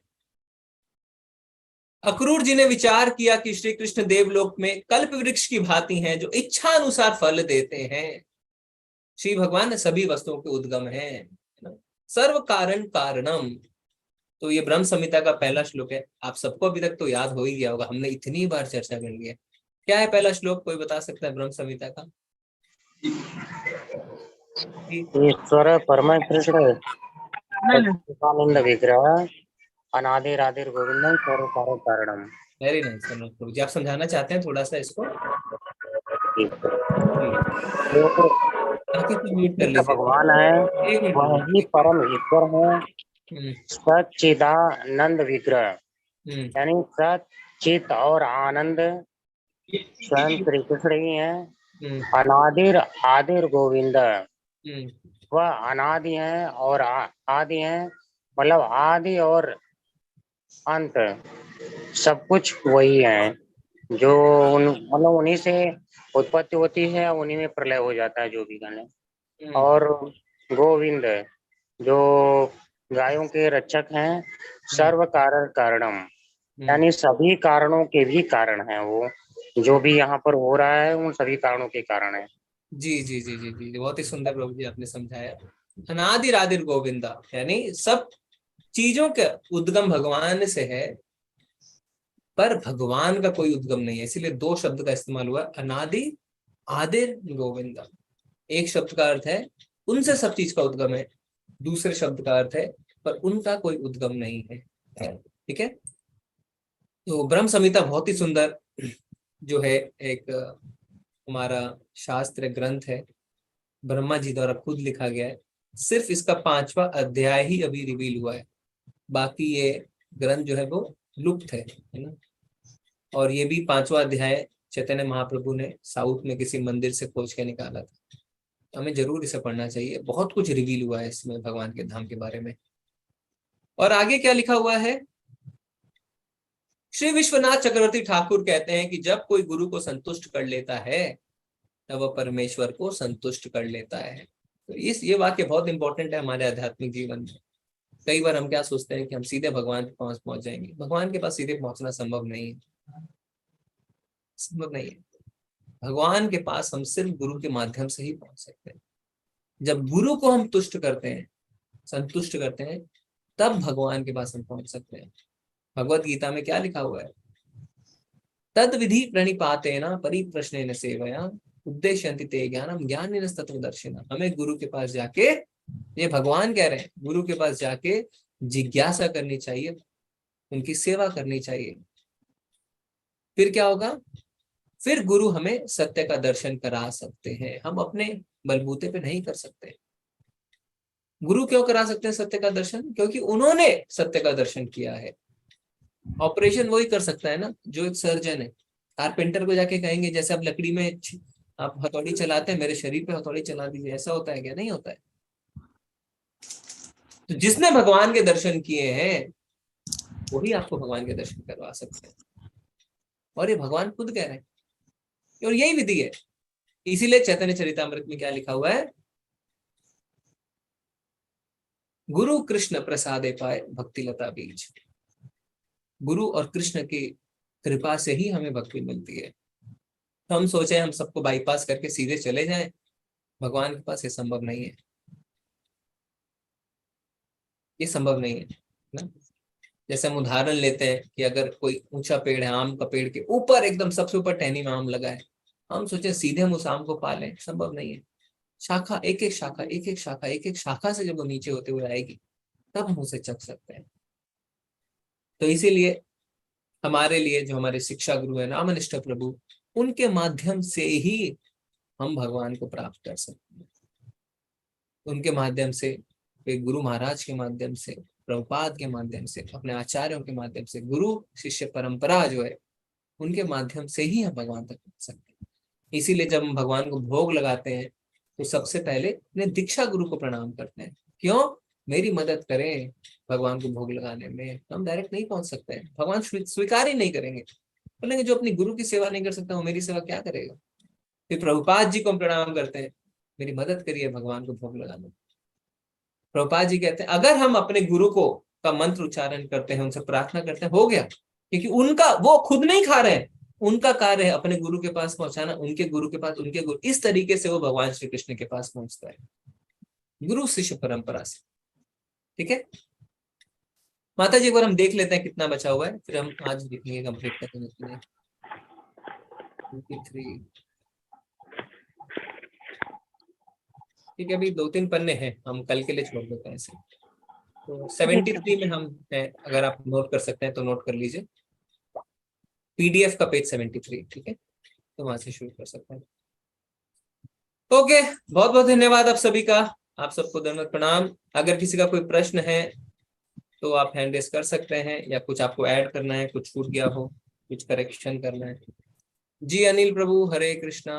अक्रूर जी ने विचार किया कि श्री कृष्ण देवलोक में कल्प वृक्ष की भांति हैं जो इच्छा अनुसार फल देते हैं। श्री भगवान सभी वस्तुओं के उद्गम हैं, सर्व कारण कारणम। तो ये ब्रह्म संहिता का पहला श्लोक है। आप सबको अभी तक तो याद हो ही गया होगा, हमने इतनी बार चर्चा कर ली है। क्या है पहला श्लोक, कोई बता सकता है ब्रह्म संहिता का? ईश्वर परम कृष्ण सच्चिदानंद विग्रह अनादिरादिर गोविंदम सर्व कारण कारणम। वेरी नाइस प्रभु जी, आप समझाना चाहते हैं थोड़ा सा इसको? म्यूट कर लीजिए। भगवान है वह ही परम ईश्वर है, सच्चिदानंद विग्रह, यानी सच्चित और आनंद स्वयं श्री कृष्ण ही है। अनादिर आदिर गोविंद, वह अनादि है और आदि है, मतलब आदि और अंत सब कुछ वही है, जो मतलब उन्हीं से उत्पत्ति होती है, उन्हीं में प्रलय हो जाता है, जो भी गाने। और गोविंद जो गायों के रक्षक हैं, सर्व कारण कारणम, यानी सभी कारणों के भी कारण है वो, जो भी यहाँ पर हो रहा है उन सभी कारणों के कारण है। जी जी जी जी जी, बहुत ही सुंदर प्रभु जी आपने समझाया। अनादि राधिर गोविंदा, यानी सब चीजों का उद्गम भगवान से है, पर भगवान का कोई उद्गम नहीं है, इसीलिए दो शब्द का इस्तेमाल हुआ, अनादि आदिर गोविंदा। एक शब्द का अर्थ है उनसे सब चीज का उद्गम है, दूसरे शब्द का अर्थ है पर उनका कोई उद्गम नहीं है। ठीक है, तो ब्रह्म संहिता बहुत ही सुंदर जो है एक हमारा शास्त्र ग्रंथ है, ब्रह्मा जी द्वारा खुद लिखा गया है। सिर्फ इसका 5वां अध्याय ही अभी रिवील हुआ है, बाकी ये ग्रंथ जो है वो लुप्त है ना। और ये भी 5वां अध्याय चैतन्य महाप्रभु ने साउथ में किसी मंदिर से खोज के निकाला था। हमें जरूर इसे पढ़ना चाहिए, बहुत कुछ रिवील हुआ है इसमें भगवान के धाम के बारे में। और आगे क्या लिखा हुआ है, श्री विश्वनाथ चक्रवर्ती ठाकुर कहते हैं कि जब कोई गुरु को संतुष्ट कर लेता है तब वह परमेश्वर को संतुष्ट कर लेता है। तो ये वाक्य बहुत इंपॉर्टेंट है हमारे आध्यात्मिक जीवन में। कई बार हम क्या सोचते हैं कि हम सीधे भगवान के पास पहुंच जाएंगे, भगवान के पास सीधे पहुंचना संभव नहीं है, संभव नहीं है। भगवान के पास हम सिर्फ गुरु के माध्यम से ही पहुंच सकते हैं। जब गुरु को हम तुष्ट करते हैं, संतुष्ट करते हैं, तब भगवान के पास हम पहुंच सकते हैं। भगवत गीता में क्या लिखा हुआ है, तद विधि प्रणिपातेन परिप्रश्नेन सेवया उद्देश्यन्ति ते ज्ञानम ज्ञानिनस्तत्वदर्शिनः। हमें गुरु के पास जाके, ये भगवान कह रहे हैं, गुरु के पास जाके जिज्ञासा करनी चाहिए, उनकी सेवा करनी चाहिए। फिर क्या होगा, फिर गुरु हमें सत्य का दर्शन करा सकते हैं। हम अपने बलबूते पे नहीं कर सकते। गुरु क्यों करा सकते हैं सत्य का दर्शन, क्योंकि उन्होंने सत्य का दर्शन किया है। ऑपरेशन वही कर सकता है ना जो एक सर्जन है। कारपेंटर को जाके कहेंगे जैसे आप लकड़ी में आप हथौड़ी चलाते हैं, मेरे शरीर पे हथौड़ी चला दीजिए, ऐसा होता है क्या? नहीं होता है। तो जिसने भगवान के दर्शन किए हैं वही आपको भगवान के दर्शन करवा सकते हैं, और ये भगवान खुद कह रहे हैं, और यही विधि है। इसीलिए चैतन्य चरितामृत में क्या लिखा हुआ है, गुरु कृष्ण प्रसादे पाए भक्ति लता बीज। गुरु और कृष्ण की कृपा से ही हमें भक्ति मिलती है। तो हम सोचे हम सबको बाईपास करके सीधे चले जाएं भगवान के पास, ये संभव नहीं है, ये संभव नहीं है ना। जैसे हम उदाहरण लेते हैं कि अगर कोई ऊंचा पेड़ है, आम का पेड़ के ऊपर एकदम सबसे ऊपर टहनी में आम लगा है, हम सोचे सीधे हम उस आम को पा लें, संभव नहीं है। शाखा एक एक शाखा एक एक शाखा एक एक शाखा से जब वो नीचे होते हुए आएगी तब हम उसे चख सकते हैं। तो इसीलिए हमारे लिए जो हमारे शिक्षा गुरु है नामनिष्ठ प्रभु, उनके माध्यम से ही हम भगवान को प्राप्त कर सकते हैं। उनके माध्यम से, एक गुरु महाराज के माध्यम से, प्रभुपाद के माध्यम से, अपने आचार्यों के माध्यम से, गुरु शिष्य परंपरा जो है उनके माध्यम से ही हम भगवान तक पहुंच सकते हैं। इसीलिए जब हम भगवान को भोग लगाते हैं तो सबसे पहले अपने दीक्षा गुरु को प्रणाम करते हैं। क्यों? मेरी मदद करें भगवान को भोग लगाने में। हम डायरेक्ट नहीं पहुंच सकते हैं, भगवान स्वीकार ही नहीं करेंगे, बोलेंगे जो अपनी गुरु की सेवा नहीं कर सकता वो मेरी सेवा क्या करेगा। फिर प्रभुपाद जी को हम प्रणाम करते हैं, मेरी मदद करिए भगवान को भोग लगाने में। प्रभुपाद जी कहते हैं अगर हम अपने गुरु को का मंत्र उच्चारण करते हैं, उनसे प्रार्थना करते हैं, हो गया। क्योंकि उनका, वो खुद नहीं खा रहे हैं, उनका कार्य है अपने गुरु के पास पहुंचाना, उनके गुरु के पास, उनके गुरु, इस तरीके से वो भगवान श्री कृष्ण के पास पहुंचता है, गुरु शिष्य परंपरा से। ठीक है माता जी, एक बार हम देख लेते हैं कितना बचा हुआ है, फिर हम आज देखेंगे कंप्लीट करेंगे। 23 ठीक है, अभी 2-3 पन्ने हैं, हम कल के लिए छोड़ देते हैं इसे। तो 73 में हम हैं, अगर आप नोट कर सकते हैं तो नोट कर लीजिए, पीडीएफ का पेज 73। ठीक है, तो वहां से शुरू कर सकते हैं। ओके, बहुत बहुत धन्यवाद आप सभी का, आप सबको धन्यवाद, प्रणाम। अगर किसी का कोई प्रश्न है तो आप हैंड रेस कर सकते हैं, या कुछ आपको ऐड करना है, कुछ छूट गया हो, कुछ करेक्शन करना है। जी अनिल प्रभु, हरे कृष्णा।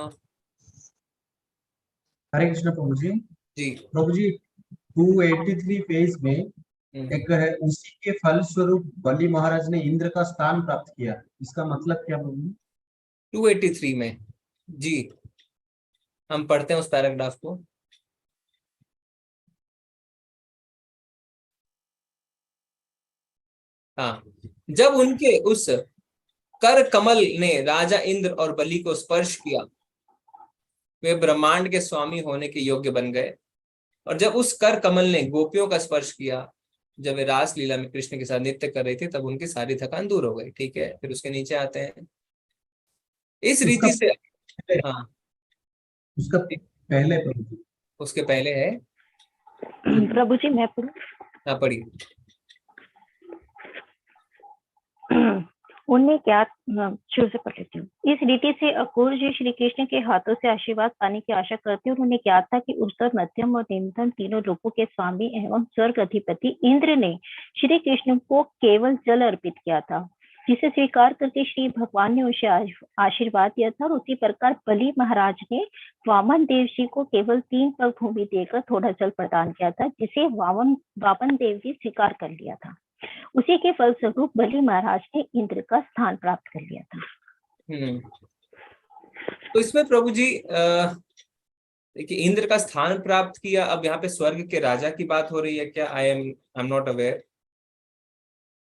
हरे कृष्ण प्रभु जी। जी प्रभु जी 283 पेज में एक है उसी के फलस्वरूप बलि महाराज ने इंद्र का स्थान प्राप्त किया, इसका मतलब क्या बोलूं? 283 में जी, हम पढ़ते हैं उस पैराग्राफ को। हाँ, जब उनके उस कर कमल ने राजा इंद्र और बलि को स्पर्श किया, वे ब्रह्मांड के स्वामी होने के योग्य बन गए। और जब उस कर कमल ने गोपियों का स्पर्श किया, जब वे रास लीला में कृष्ण के साथ नृत्य कर रही थी, तब उनकी सारी थकान दूर हो गई। ठीक है, फिर उसके नीचे आते हैं। इस रीति से, हाँ उसका पहले प्रभु जी, उसके पहले है प्रभु जी मैं हाँ पढ़िए। उन्हें क्या शुरू से पढ़ लेती हूँ। इस रीति से अक्रूर जी श्री कृष्ण के हाथों से आशीर्वाद पाने की आशा करते और उन्हें क्या था कि उत्तर, मध्यम और निम्नतम तीनों लोगों के स्वामी एवं स्वर्ग अधिपति इंद्र ने श्री कृष्ण को केवल जल अर्पित किया था, जिसे स्वीकार करके श्री भगवान ने उसे आशीर्वाद दिया था। और उसी प्रकार बलि महाराज ने वामन देव जी को केवल 3 पग भूमि देकर थोड़ा जल प्रदान किया था, जिसे वामन देव जी स्वीकार कर लिया था। उसी के फलस्वरूप बलि महाराज ने इंद्र का स्थान प्राप्त कर लिया था। तो इसमें प्रभु जी देखिए, इंद्र का स्थान प्राप्त किया। अब यहाँ पे स्वर्ग के राजा की बात हो रही है क्या? I am not aware.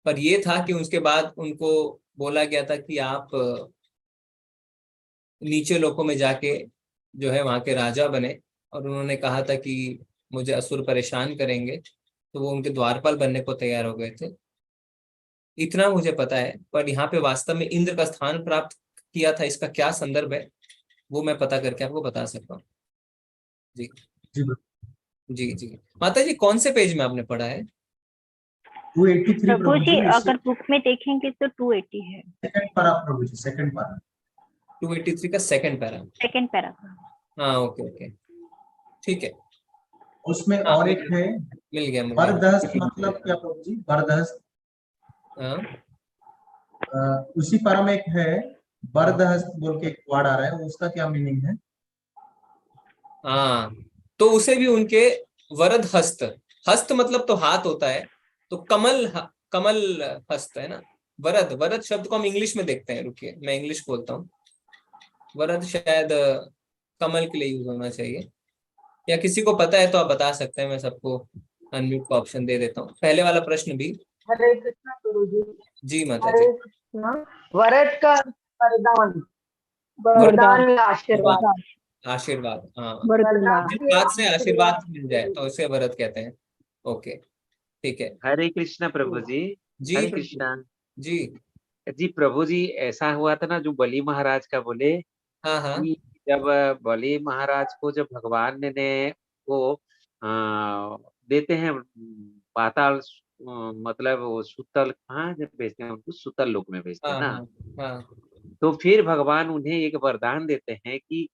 पर ये था कि उसके बाद उनको बोला गया था कि आप नीचे लोकों में जाके जो है वहां के राजा बने, और उन्होंने कहा था कि मुझे असुर परेशान करेंगे, तो वो उनके द्वारपाल बनने को तैयार हो गए थे। इतना मुझे पता है। पर यहाँ पे वास्तव में इंद्र का स्थान प्राप्त किया था, इसका क्या संदर्भ है वो मैं पता करके आपको बता सकता हूँ। जी जी जी। माता जी, कौन से पेज में आपने पढ़ा है? 283 प्रभु जी, अगर बुक में देखेंगे तो 280 है। सेकंड पैरा प्रभु जी, सेकंड पैरा, 283 का सेकंड पैरा। हाँ ओके ओके, ठीक है। उसमें और एक है मिल गया मुझे। बरदहस्त मतलब क्या प्रभु जी? बरदहस्त उसी पैरा में एक है बरदहस्त बोल के एक वर्ड आ रहा है, उसका क्या मीनिंग है? हाँ, तो उसे भी उनके वरद हस्त, हस्त मतलब तो हाथ होता है, तो कमल हस्त है ना। वरद शब्द को हम इंग्लिश में देखते हैं। रुकिए मैं इंग्लिश बोलता हूँ। वरद शायद कमल के लिए यूज होना चाहिए, या किसी को पता है तो आप बता सकते हैं। मैं सबको अनम्यूट का ऑप्शन दे देता हूँ। पहले वाला प्रश्न भी। हरे कृष्णा गुरु जी। जी माता जी। वरद का वरदान या आशीर्वाद। आशीर्वाद, हाँ, वरदान जिस बात से आशीर्वाद मिल जाए तो उसे वरद कहते हैं। ओके ठीक है। हरे कृष्णा प्रभु जी। जी हरे कृष्णा जी जी। प्रभु जी, ऐसा हुआ था ना जो बलि महाराज का बोले, हाँ हाँ कि जब बलि महाराज को जब भगवान ने वो देते हैं पाताल, मतलब वो सुतल, कहाँ जब भेजते हैं उनको, सुतल लोक में भेजते हैं हाँ ना। हाँ हाँ। तो फिर भगवान उन्हें एक वरदान देते हैं कि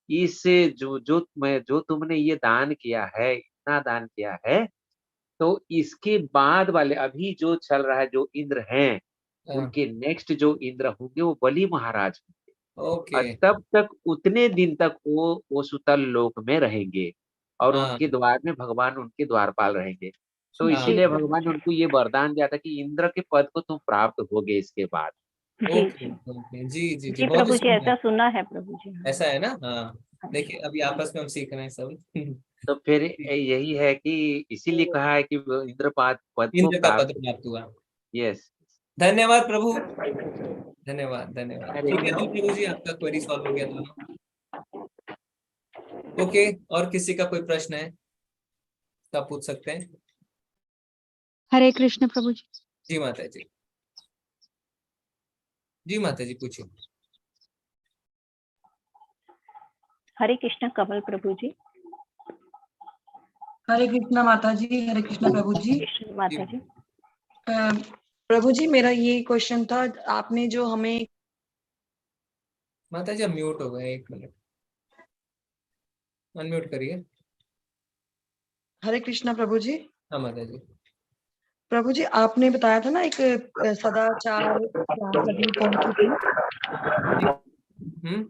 इस जो तुमने ये दान किया है, इतना दान किया है, तो इसके बाद वाले अभी जो चल रहा है, जो इंद्र हैं, उनके नेक्स्ट जो इंद्र होंगे वो बलि महाराज होंगे। ओके। और तब तक उतने दिन तक वो सुतल लोक में रहेंगे, और हाँ उनके द्वार में भगवान उनके द्वारपाल रहेंगे। तो हाँ। इसीलिए भगवान ने उनको ये वरदान दिया था कि इंद्र के पद को तुम प्राप्त होगे इसके बाद। ओके ओके, जी जी जी, जी बहुत प्रभु ही जी, ऐसा सुंदर। सुना है प्रभु जी। ऐसा है ना। हाँ देखिए, अभी आपस में हम सीख रहे हैं सब। तो फिर यही है कि इसीलिए कहा है कि इंद्र पद को इंद्र का पद प्राप्त। प्राप्त हुआ। यस। धन्यवाद प्रभु, धन्यवाद धन्यवाद। हरे ठीक है तो प्रभु जी, आपका क्वेरी सॉल्व हो गया दोनों। ओके, और किसी का कोई प्रश्न है तो आप पूछ सकते हैं। हरे कृष्ण प्रभु जी। जी माता जी। जी माता जी पूछिए। हरे कृष्ण कमल प्रभु जी। हरे कृष्णा माता जी। हरे कृष्णा प्रभु जी। माता जी। प्रभु जी, मेरा ये क्वेश्चन था, आपने जो हमें। माता जी आप म्यूट हो गए, 1 मिनट, अनम्यूट करिए। हरे कृष्णा प्रभु जी। हाँ माता जी। प्रभु जी, आपने बताया था ना एक सदाचार कौन सी थी?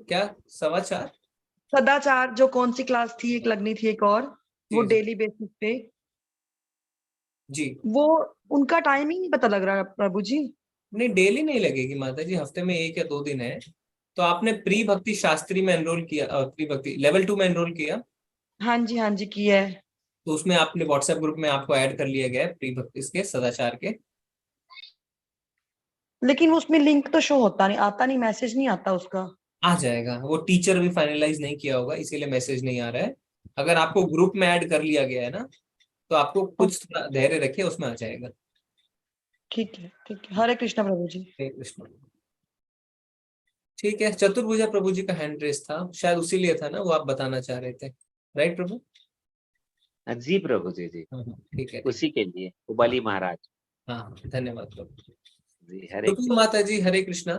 क्या समाचार? सदाचार जो कौन सी क्लास थी, एक लगनी थी एक और, वो डेली बेसिस पे। जी वो उनका टाइमिंग नहीं पता लग रहा प्रभु जी। नहीं, डेली नहीं लगेगी माता जी, हफ्ते में 1 या 2 दिन है। तो आपने प्री भक्ति शास्त्री में एनरोल किया, प्री भक्ति लेवल 2 में एनरोल किया? हाँ जी किया है। तो उसमें आपने व्हाट्सएप ग्रुप में आपको ऐड कर लिया गया है प्री भक्ति इसके सदाचार के। लेकिन उसमें लिंक तो शो होता नहीं, आता नहीं, मैसेज नहीं आता उसका। आ जाएगा, वो टीचर भी फाइनलाइज नहीं किया होगा इसीलिए मैसेज नहीं आ रहा है। अगर आपको ग्रुप में ऐड कर लिया गया है ना, तो आपको कुछ थोड़ा धैर्य रखिए, उसमें आ जाएगा। ठीक है हरे कृष्णा प्रभु जी। हरे कृष्ण। ठीक है, चतुर्भुजा प्रभु जी का हैंड रेस था, शायद उसी लिए था ना, वो आप बताना चाह रहे थे, राइट प्रभु? जी प्रभु जी जी, ठीक है, उसी के लिए वो बलि महाराज। हाँ धन्यवाद प्रभु जी। हरे तो माता जी, हरे कृष्णा।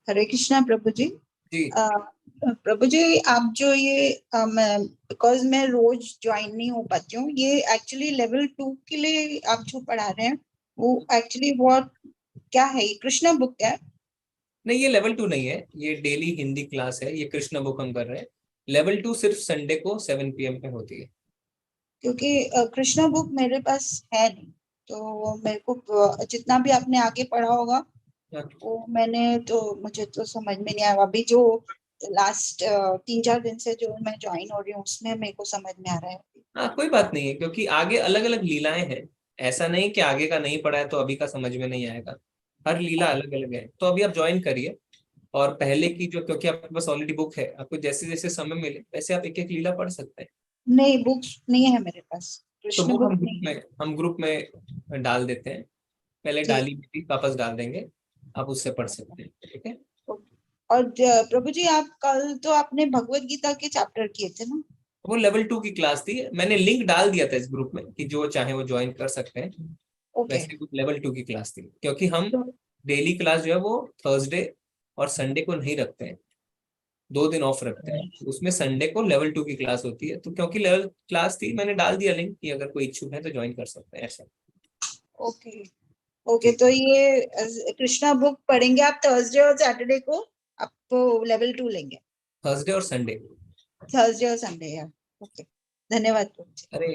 हरे कृष्णा प्रभु जी। जी प्रभु जी, आप जो ये बिकॉज मैं रोज ज्वाइन नहीं हो पाती हूँ, ये एक्चुअली लेवल 2 के लिए आप जो पढ़ा रहे हैं वो एक्चुअली व्हाट क्या है, ये कृष्णा बुक है? नहीं, ये लेवल 2 नहीं है, ये डेली हिंदी क्लास है, ये कृष्ण बुक हम कर रहे हैं। लेवल 2 सिर्फ संडे को 7 PM पे होती है। क्योंकि कृष्णा बुक मेरे पास है नहीं, तो मेरे को जितना भी आपने आगे पढ़ा होगा वो मैंने तो मुझे तो समझ में नहीं आया। अभी जो लास्ट 3-4 दिन से जो मैं ज्वाइन हो रही हूँ उसमें मेरे को समझ में आ रहा है। हाँ कोई बात नहीं है, क्योंकि आगे अलग अलग लीलाएं हैं, ऐसा नहीं कि आगे का नहीं पढ़ा है तो अभी का समझ में नहीं आएगा, हर लीला अलग अलग है। तो अभी आप ज्वाइन करिए, और पहले की जो, क्योंकि आपके पास ऑलरेडी बुक है, आपको जैसे जैसे समय मिले वैसे आप एक एक लीला पढ़ सकते हैं। नहीं, बुक्स नहीं है मेरे पास, तो कृष्ण वो बुक नहीं। हम ग्रुप में डाल देते हैं, पहले डाली भी थी, वापस डाल देंगे, आप उससे पढ़ सकते हैं, ठीक है? और प्रभु जी, आप कल तो आपने भगवत गीता के चैप्टर किए थे ना? वो लेवल 2 की क्लास थी, मैंने लिंक डाल दिया था इस ग्रुप में कि जो चाहे वो ज्वाइन कर सकते हैं। वैसे लेवल 2 की क्लास थी, क्योंकि हम डेली क्लास जो है वो थर्सडे और संडे को नहीं रखते हैं, 2 दिन ऑफ रखते हैं, उसमें संडे को लेवल 2 की क्लास होती है। तो क्योंकि लेवल क्लास थी, मैंने डाल दिया लिंक कि अगर कोई इच्छुक है तो ज्वाइन कर सकते हैं, ऐसा। ओके, तो ये कृष्णा बुक पढ़ेंगे आप थर्सडे और सैटरडे को, आप लेवल 2 लेंगे? थर्सडे और संडे। थर्सडे और संडे है। ओके, धन्यवाद प्रभु जी। अरे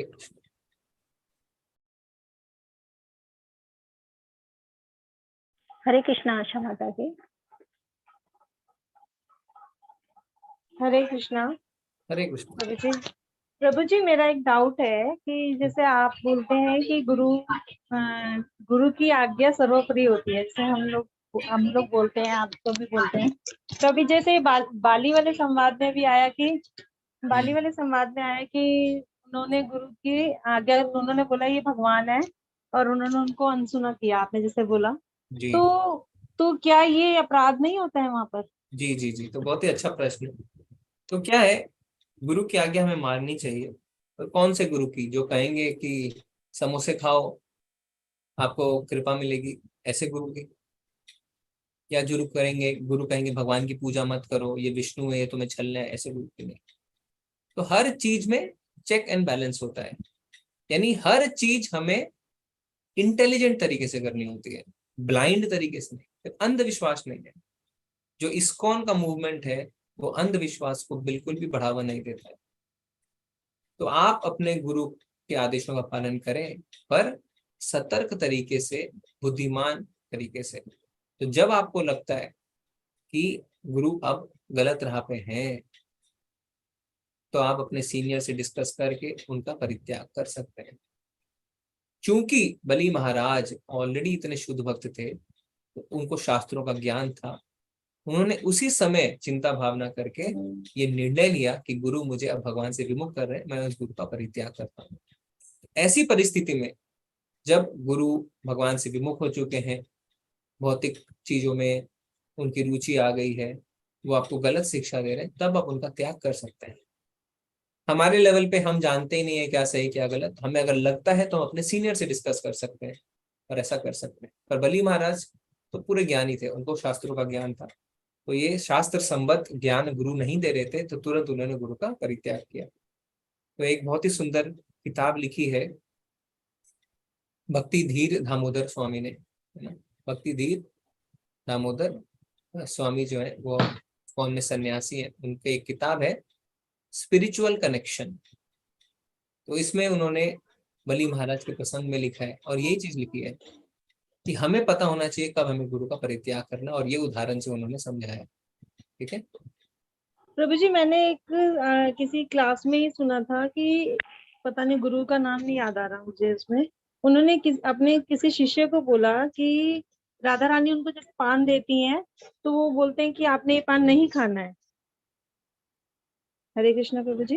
हरे कृष्णा आशा माता जी। हरे कृष्णा। हरे कृष्ण प्रभु जी, प्रभु जी मेरा एक डाउट है कि जैसे आप बोलते हैं कि गुरु की आज्ञा सर्वोपरि होती है, जैसे हम लोग बोलते हैं, आप तो भी बोलते हैं। तो अभी जैसे बाली वाले संवाद में भी आया कि उन्होंने गुरु की आज्ञा, उन्होंने बोला ये भगवान है और उन्होंने उनको अनसुना किया, आपने जैसे बोला। जी तो क्या ये अपराध नहीं होता है वहां पर? जी जी जी, तो बहुत ही अच्छा प्रश्न है। तो क्या है, गुरु की आज्ञा हमें माननी चाहिए, और कौन से गुरु की? जो कहेंगे कि समोसे खाओ आपको कृपा मिलेगी, ऐसे गुरु की? या गुरु कहेंगे भगवान की पूजा मत करो, ये विष्णु है, ये तुम्हें छलना है, ऐसे गुरु की नहीं। तो हर चीज में चेक एंड बैलेंस होता है, यानी हर चीज हमें इंटेलिजेंट तरीके से करनी होती है, ब्लाइंड तरीके से नहीं, अंधविश्वास नहीं है। जो इस्कॉन का मूवमेंट है वो अंधविश्वास को बिल्कुल भी बढ़ावा नहीं देता है। तो आप अपने गुरु के आदेशों का पालन करें, पर सतर्क तरीके से, बुद्धिमान तरीके से। तो जब आपको लगता है कि गुरु अब गलत राह पे हैं, तो आप अपने सीनियर से डिस्कस करके उनका परित्याग कर सकते हैं। चूंकि बलि महाराज ऑलरेडी इतने शुद्ध भक्त थे, तो उनको शास्त्रों का ज्ञान था, उन्होंने उसी समय चिंता भावना करके ये निर्णय लिया कि गुरु मुझे अब भगवान से विमुख कर रहे हैं, मैं उस गुरु का परित्याग करता हूँ। ऐसी परिस्थिति में जब गुरु भगवान से विमुख हो चुके हैं, भौतिक चीजों में उनकी रुचि आ गई है, वो आपको गलत शिक्षा दे रहे हैं, तब आप उनका त्याग कर सकते हैं। हमारे लेवल पे हम जानते ही नहीं है क्या सही क्या गलत, हमें अगर लगता है तो हम अपने सीनियर से डिस्कस कर सकते हैं और ऐसा कर सकते हैं। पर बलि महाराज तो पूरे ज्ञानी थे, उनको शास्त्रों का ज्ञान था, तो ये शास्त्र संबद्ध ज्ञान गुरु नहीं दे रहे थे, तो तुरंत उन्होंने गुरु का परित्याग किया। तो एक बहुत ही सुंदर किताब लिखी है भक्ति धीर दामोदर स्वामी ने, है ना? भक्ति धीर दामोदर स्वामी जो है वो कौन में सन्यासी है, उनके एक किताब है स्पिरिचुअल कनेक्शन। तो इसमें उन्होंने बलि महाराज के प्रसंग में लिखा है और यही चीज लिखी है कि हमें पता होना चाहिए कब हमें गुरु का परित्याग करना, और ये उदाहरण से उन्होंने समझाया। ठीक है प्रभु जी, मैंने एक किसी क्लास में ही सुना था कि पता नहीं, गुरु का नाम नहीं याद आ रहा मुझे इसमें, उन्होंने अपने किसी शिष्य को बोला कि राधा रानी उनको जब पान देती हैं तो वो बोलते हैं कि आपने ये पान नहीं खाना है। हरे कृष्णा प्रभु जी।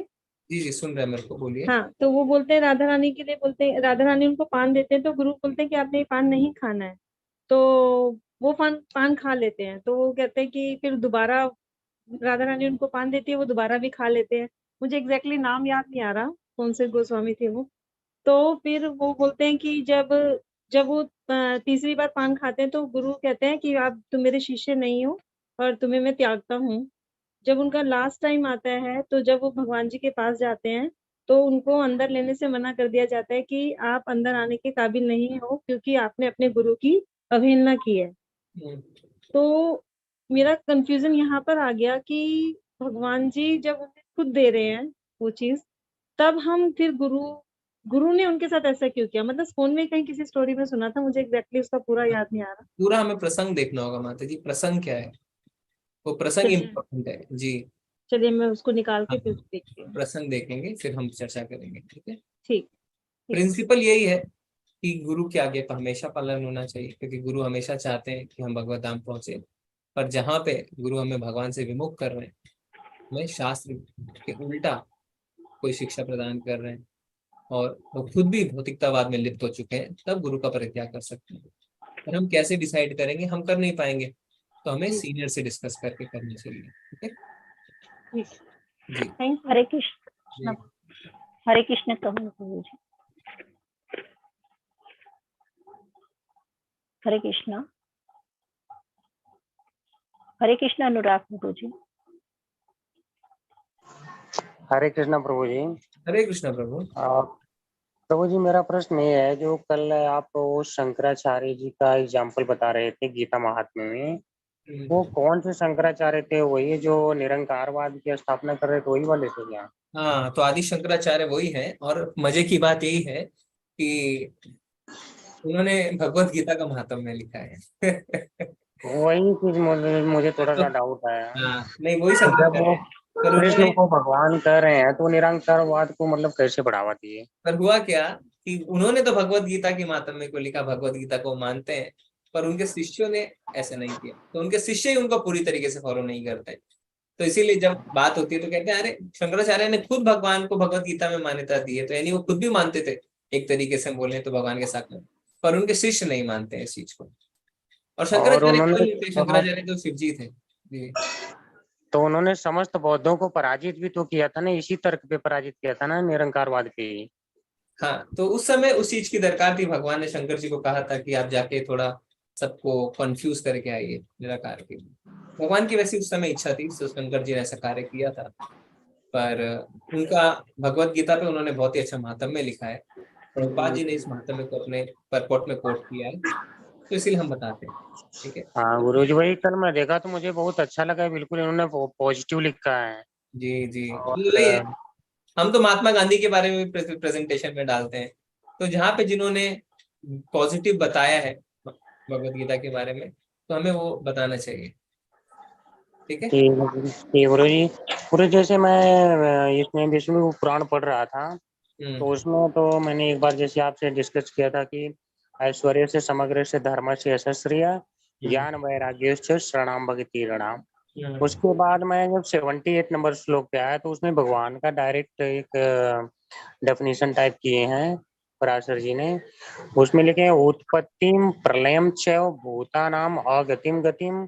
जी जी, सुन रहे हैं, मेरे को बोलिए। हाँ, तो वो बोलते हैं राधा रानी के लिए, बोलते हैं राधा रानी उनको पान देते हैं तो गुरु बोलते हैं कि आपने ये पान नहीं खाना है, तो वो पान खा लेते हैं। तो वो कहते हैं कि फिर दोबारा राधा रानी उनको पान देती है, वो दोबारा भी खा लेते हैं। मुझे एग्जैक्टली नाम याद नहीं आ रहा कौन से गोस्वामी थे वो। तो फिर वो बोलते हैं कि जब जब वो तीसरी बार पान खाते हैं तो गुरु कहते हैं कि आप तुम मेरे शिष्य नहीं हो और तुम्हें मैं त्यागता हूँ। जब उनका लास्ट टाइम आता है तो जब वो भगवान जी के पास जाते हैं तो उनको अंदर लेने से मना कर दिया जाता है कि आप अंदर आने के काबिल नहीं हो क्योंकि आपने अपने गुरु की अवहेलना की है। तो मेरा कंफ्यूजन यहाँ पर आ गया कि भगवान जी जब उन्हें खुद दे रहे हैं वो चीज, तब हम फिर गुरु ने उनके साथ ऐसा क्यों किया? मतलब फोन में कहीं किसी स्टोरी में सुना था, मुझे एग्जैक्टली उसका पूरा याद नहीं आ रहा। पूरा हमें प्रसंग देखना होगा माता जी, प्रसंग क्या है, वो प्रसंग चलिए इम्पोर्टेंट है जी। चलिए मैं उसको निकाल के फिर देखती हूँ। प्रसंग देखेंगे फिर हम चर्चा करेंगे। ठीक है, ठीक। प्रिंसिपल यही है कि गुरु के आगे का हमेशा पालन होना चाहिए, क्योंकि गुरु हमेशा चाहते हैं कि हम भगवत धाम पहुंचे। पर जहाँ पे गुरु हमें भगवान से विमुख कर रहे हैं, हमें शास्त्र के उल्टा कोई शिक्षा प्रदान कर रहे हैं और वो खुद भी भौतिकतावाद में लिप्त हो चुके हैं, तब गुरु का परित्याग कर सकते हैं। पर हम कैसे डिसाइड करेंगे? हम कर नहीं पाएंगे, तो हमें सीनियर से डिस्कस करके करना चाहिए। ठीक है जी। हरे कृष्ण। हरे कृष्ण कहूँ प्रभु जी। हरे कृष्ण। हरे कृष्ण अनुराग प्रभु जी। हरे कृष्णा प्रभु जी। हरे कृष्णा प्रभु। प्रभु जी, मेरा प्रश्न ये है, जो कल आप वो शंकराचार्य जी का एग्जाम्पल बता रहे थे गीता महात्म्य में, वो कौन से शंकराचार्य थे? वही जो निरंकारवाद की स्थापना कर रहे थे, वही वाले थे क्या? हाँ, तो आदि शंकराचार्य वही है। और मजे की बात यही है कि उन्होंने भगवत गीता का महात्म्य में लिखा है। वही कुछ मुझे थोड़ा सा डाउट आया। नहीं, वही जब शंकराचार्य वो है। पर कृष्ण उन्होंने को भगवान कह रहे हैं तो निरंकारवाद को मतलब कैसे बढ़ावा दिए? पर हुआ क्या कि उन्होंने तो भगवत गीता की महात्म्य को लिखा, भगवत गीता को मानते हैं, पर उनके शिष्यों ने ऐसा नहीं किया, तो उनके शिष्य ही उनको पूरी तरीके से फॉलो नहीं करते। तो इसीलिए जब बात होती है तो कहते हैं अरे शंकराचार्य ने खुद भगवान को भगवत गीता में मान्यता दी है, तो यानी वो खुद भी मानते थे एक तरीके से बोले तो भगवान के साथ में, पर उनके शिष्य नहीं मानते हैं इस चीज को। और शंकराचार्य कोई थे, शंकराचार्य तो शिव जी थे जी। तो उन्होंने समस्त बौद्धों को पराजित भी तो किया था ना, इसी तर्क पे पराजित किया था ना, निरंकारवाद पे। हाँ, तो उस समय उस चीज की दरकार थी। भगवान ने शंकर जी को कहा था कि आप जाके थोड़ा सबको कंफ्यूज करके आइए निराकार के लिए। भगवान की वैसी उस समय इच्छा थी, तो शंकर जी ने ऐसा कार्य किया था। पर उनका भगवत गीता पे उन्होंने बहुत ही अच्छा महात्म्य लिखा है। प्रभुपाद जी ने इस महात्म्य को अपने परपोट में कोट किया है, तो इसीलिए हम बताते हैं। ठीक है। हाँ गुरु जी, वही कल मैं देखा तो मुझे बहुत अच्छा लगा, बिल्कुल इन्होंने पॉजिटिव लिखा है। जी जी, और यही है। हम तो महात्मा गांधी के बारे में भी प्रेजेंटेशन में डालते हैं, तो जहाँ पे जिन्होंने पॉजिटिव बताया है भगवत गीता के बारे में, तो हमें वो बताना चाहिए। ठीक है गुरु जी। गुरु, जैसे मैं इसमें विष्णु पुराण पढ़ रहा था, तो उसमें तो मैंने एक बार जैसे आपसे डिस्कस किया था कि ऐश्वर्य से समग्र से धर्म से यशस्रिय ज्ञान वैराग्य शरणाम भक्ति ऋणाम। उसके बाद मैं जब 78 नंबर श्लोक पे आया तो उसमें भगवान का डायरेक्ट एक डेफिनेशन टाइप किए हैं पराशर जी ने। उसमें लिखे हैं उत्पत्तिम प्रलयम च भूतानाम अगतिम गतिम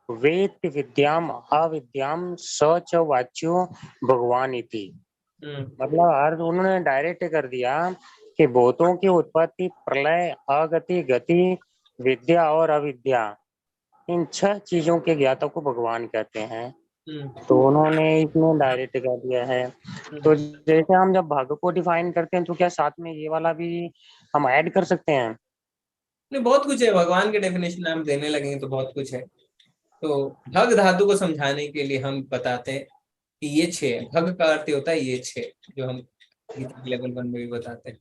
वेद विद्याम अविद्याम स च वाच्यो भगवान इति। मतलब अर्थ उन्होंने डायरेक्ट कर दिया कि भूतों की उत्पत्ति, प्रलय, अगति, गति, विद्या और अविद्या, इन 6 चीजों के ज्ञाता को भगवान कहते हैं। तो उन्होंने इसमें डायरेक्ट कर दिया है। तो जैसे हम जब भाग को डिफाइन करते हैं तो क्या साथ में ये वाला भी हम ऐड कर सकते हैं? नहीं, बहुत कुछ है। भगवान के डेफिनेशन हम देने लगेंगे तो बहुत कुछ है। तो भग धातु को समझाने के लिए हम बताते हैं कि ये 6 है। भग का अर्थ होता है ये 6 जो हम गीता के लेवल 1 में भी बताते हैं।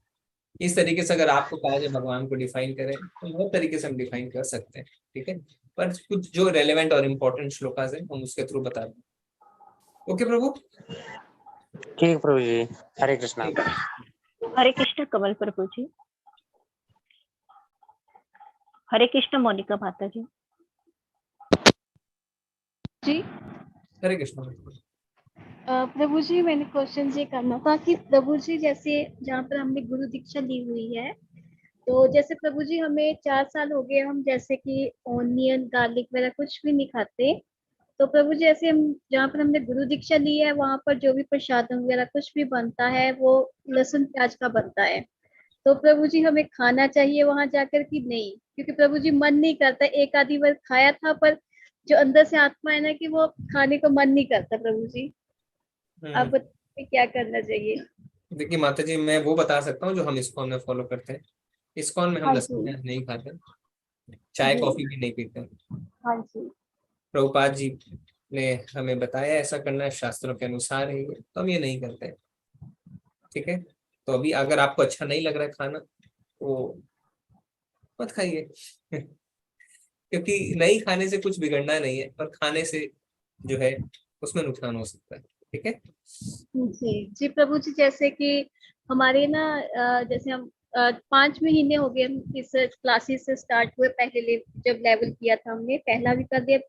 इस तरीके से अगर आपको कहा जाए भगवान को डिफाइन करें तो बहुत तरीके से हम डिफाइन कर सकते हैं, ठीक है, पर कुछ जो रेलेवेंट और इम्पोर्टेंट श्लोकास है हम उसके थ्रू बता दें। ओके प्रभु, ठीक प्रभु जी, हरे कृष्णा। हरे कृष्ण कमल प्रभु जी। हरे कृष्ण मोनिका माता जी। जी हरे कृष्ण। प्रभु जी, मैंने क्वेश्चन ये करना था कि प्रभु जी जैसे जहाँ पर हमने गुरु दीक्षा ली हुई है, तो जैसे प्रभु जी हमें 4 साल हो गए, हम जैसे कि ऑनियन गार्लिक वगैरह कुछ भी नहीं खाते, तो प्रभु जी ऐसे हम जहाँ पर हमने गुरु दीक्षा ली है वहां पर जो भी प्रसाद वगैरह कुछ भी बनता है वो लहसुन प्याज का बनता है, तो प्रभु जी हमें खाना चाहिए वहां जाकर कि नहीं? क्योंकि प्रभु जी मन नहीं करता, एक आधी बार खाया था पर जो अंदर से आत्मा है ना कि वो खाने को मन नहीं करता। प्रभु जी आप बताइए क्या करना चाहिए? देखिए माता जी, मैं वो बता सकता हूँ जो हम इस्कॉन में फॉलो करते हैं। इस्कॉन में हम हाँ लहसुन जी। नहीं खाते, चाय जी। कॉफी भी नहीं पीते। हाँ जी। प्रभुपाद जी ने हमें बताया ऐसा करना है, शास्त्रों के अनुसार है ये, तो हम ये नहीं करते, ठीक है। तो अभी अगर आपको अच्छा नहीं लग रहा है खाना तो मत खाइए क्योंकि नहीं खाने से कुछ बिगड़ना नहीं है, पर खाने से जो है उसमें नुकसान हो सकता है, ठीक है। जी जी प्रभु जी, जैसे कि हमारे ना जैसे हम 5 महीने हो गए हम इस क्लासेस से स्टार्ट हुए, पहले जब लेवल किया था हमने, पहला भी कर दिया,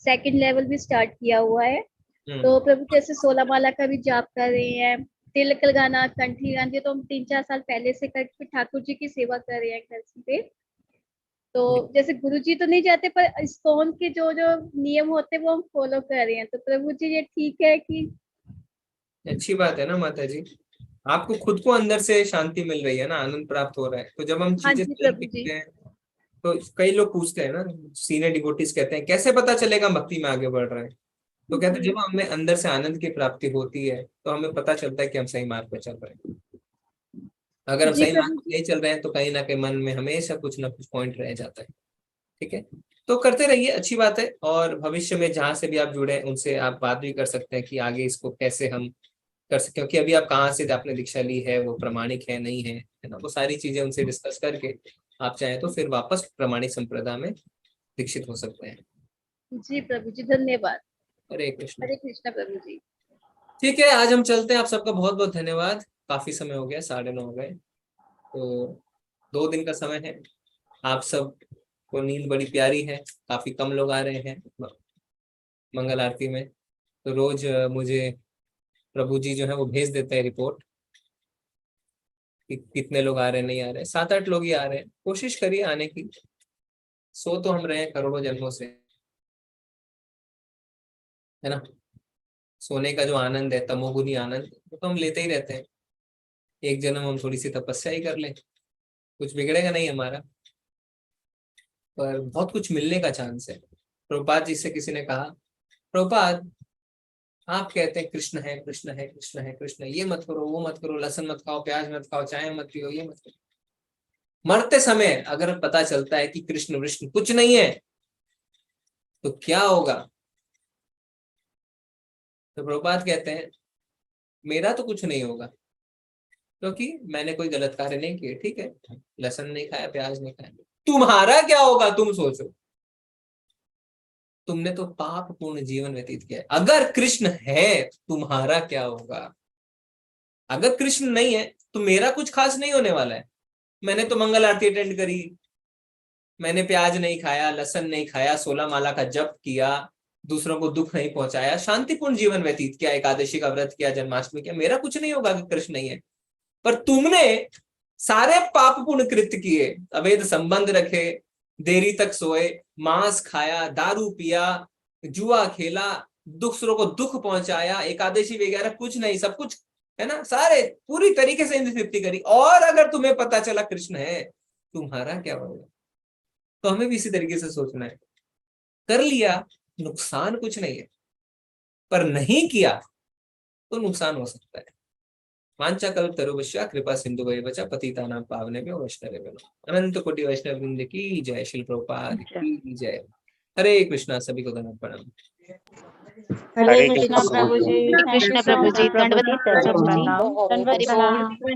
सेकंड लेवल भी स्टार्ट किया हुआ है। तो प्रभु जैसे 16 माला का भी जाप कर रहे हैं, तिलक लगाना, कंठी लगाना, तो हम 3-4 साल पहले से करके ठाकुर जी की सेवा कर रहे हैं घर पे। तो जैसे गुरु जी तो नहीं जाते, पर इस्कॉन के जो जो नियम होते हैं वो हम फॉलो कर रहे हैं, तो प्रभु जी ये ठीक है कि? अच्छी बात है ना माता जी, आपको खुद को अंदर से शांति मिल रही है ना, आनंद प्राप्त हो रहा है। तो जब हम हाँ चीजें जी नहीं प्रभु जी। पीते हैं तो कई लोग पूछते हैं ना, सीनियर डिवोटीज कहते हैं कैसे पता चलेगा हम भक्ति में आगे बढ़ रहे हैं, तो कहते हैं जी। जब हमें अंदर से आनंद की प्राप्ति होती है तो हमें पता चलता है कि हम सही मार्ग पर चल रहे हैं। अगर हम जी सही मार्ग प्रभु पर नहीं चल रहे हैं तो कहीं ना कहीं मन में हमेशा कुछ ना कुछ पॉइंट रह जाता है, ठीक है। तो करते रहिए, अच्छी बात है। और भविष्य में जहां से भी आप जुड़े उनसे आप बात भी कर सकते हैं कि आगे इसको कैसे हम कर सकते, क्योंकि अभी आप कहाँ से आपने दीक्षा ली है, वो प्रमाणिक है नहीं है ना, वो सारी चीजें उनसे डिस्कस करके आप चाहें तो फिर वापस प्रमाणिक संप्रदाय में दीक्षित हो सकते हैं। जी प्रभु जी, धन्यवाद। हरे कृष्ण। हरे कृष्ण प्रभु जी। ठीक है, आज हम चलते हैं। आप सबका बहुत बहुत धन्यवाद, काफी समय हो गया, 9:30 हो गए, तो 2 दिन का समय है। आप सब को नींद बड़ी प्यारी है, काफी कम लोग आ रहे हैं मंगल आरती में, तो रोज मुझे प्रभु जी जो है वो भेज देते हैं रिपोर्ट कि कितने लोग आ रहे हैं, नहीं आ रहे। 7-8 लोग ही आ रहे हैं, कोशिश करिए आने की। सो तो हम रहे हैं करोड़ों जन्मों से, है ना। सोने का जो आनंद है, तमोगुनी आनंद, वो तो हम लेते ही रहते हैं। एक जन्म हम थोड़ी सी तपस्या ही कर लें, कुछ बिगड़ेगा नहीं हमारा, पर बहुत कुछ मिलने का चांस है। प्रभुपाद जी से किसी ने कहा, प्रभुपाद आप कहते हैं कृष्ण है कृष्ण है कृष्ण है कृष्ण, ये मत करो वो मत करो, लहसुन मत खाओ, प्याज मत खाओ, चाय मत पियो, ये मत करो। मरते समय अगर पता चलता है कि कृष्ण विष्णु कुछ नहीं है तो क्या होगा? तो प्रभुपाद कहते हैं मेरा तो कुछ नहीं होगा, क्योंकि मैंने कोई गलत कार्य नहीं किए, ठीक है, लहसुन नहीं खाया, प्याज नहीं खाया। तुम्हारा क्या होगा तुम सोचो, तुमने तो पाप पूर्ण जीवन व्यतीत किया है। अगर कृष्ण है तुम्हारा क्या होगा? अगर कृष्ण नहीं है तो मेरा कुछ खास नहीं होने वाला है। मैंने तो मंगल आरती अटेंड करी, मैंने प्याज नहीं खाया, लहसुन नहीं खाया, 16 माला का जप किया, दूसरों को दुख नहीं पहुंचाया, शांतिपूर्ण जीवन व्यतीत किया, एकादशी का व्रत किया, जन्माष्टमी किया, मेरा कुछ नहीं होगा कि कृष्ण नहीं है। पर तुमने सारे पापपूर्ण कृत्य किए, अवैध संबंध रखे, देरी तक सोए, मांस खाया, दारू पिया, जुआ खेला, दूसरों को दुख पहुंचाया, एकादशी वगैरह कुछ नहीं, सब कुछ है ना, सारे पूरी तरीके से इंद्रिय तृप्ति करी, और अगर तुम्हें पता चला कृष्ण है, तुम्हारा क्या होगा? तो हमें भी इसी तरीके से सोचना है। कर लिया, नुकसान कुछ नहीं है, पर नहीं किया तो नुकसान हो सकता है। वाञ्छाकल्पतरुभ्यश्च कृपा सिन्धुभ्यश्च पतितानां पावनेभ्यो वैष्णवेभ्यो नमः। अनंत कोटि वैष्णव वृंद की जय, श्री प्रभुपाद की जय। हरे कृष्णा। सभी को धन्यवाद, प्रणाम। हरे कृष्णा प्रभु जी, कृष्ण प्रभु जी, दंडवत प्रणाम। हरि बोल।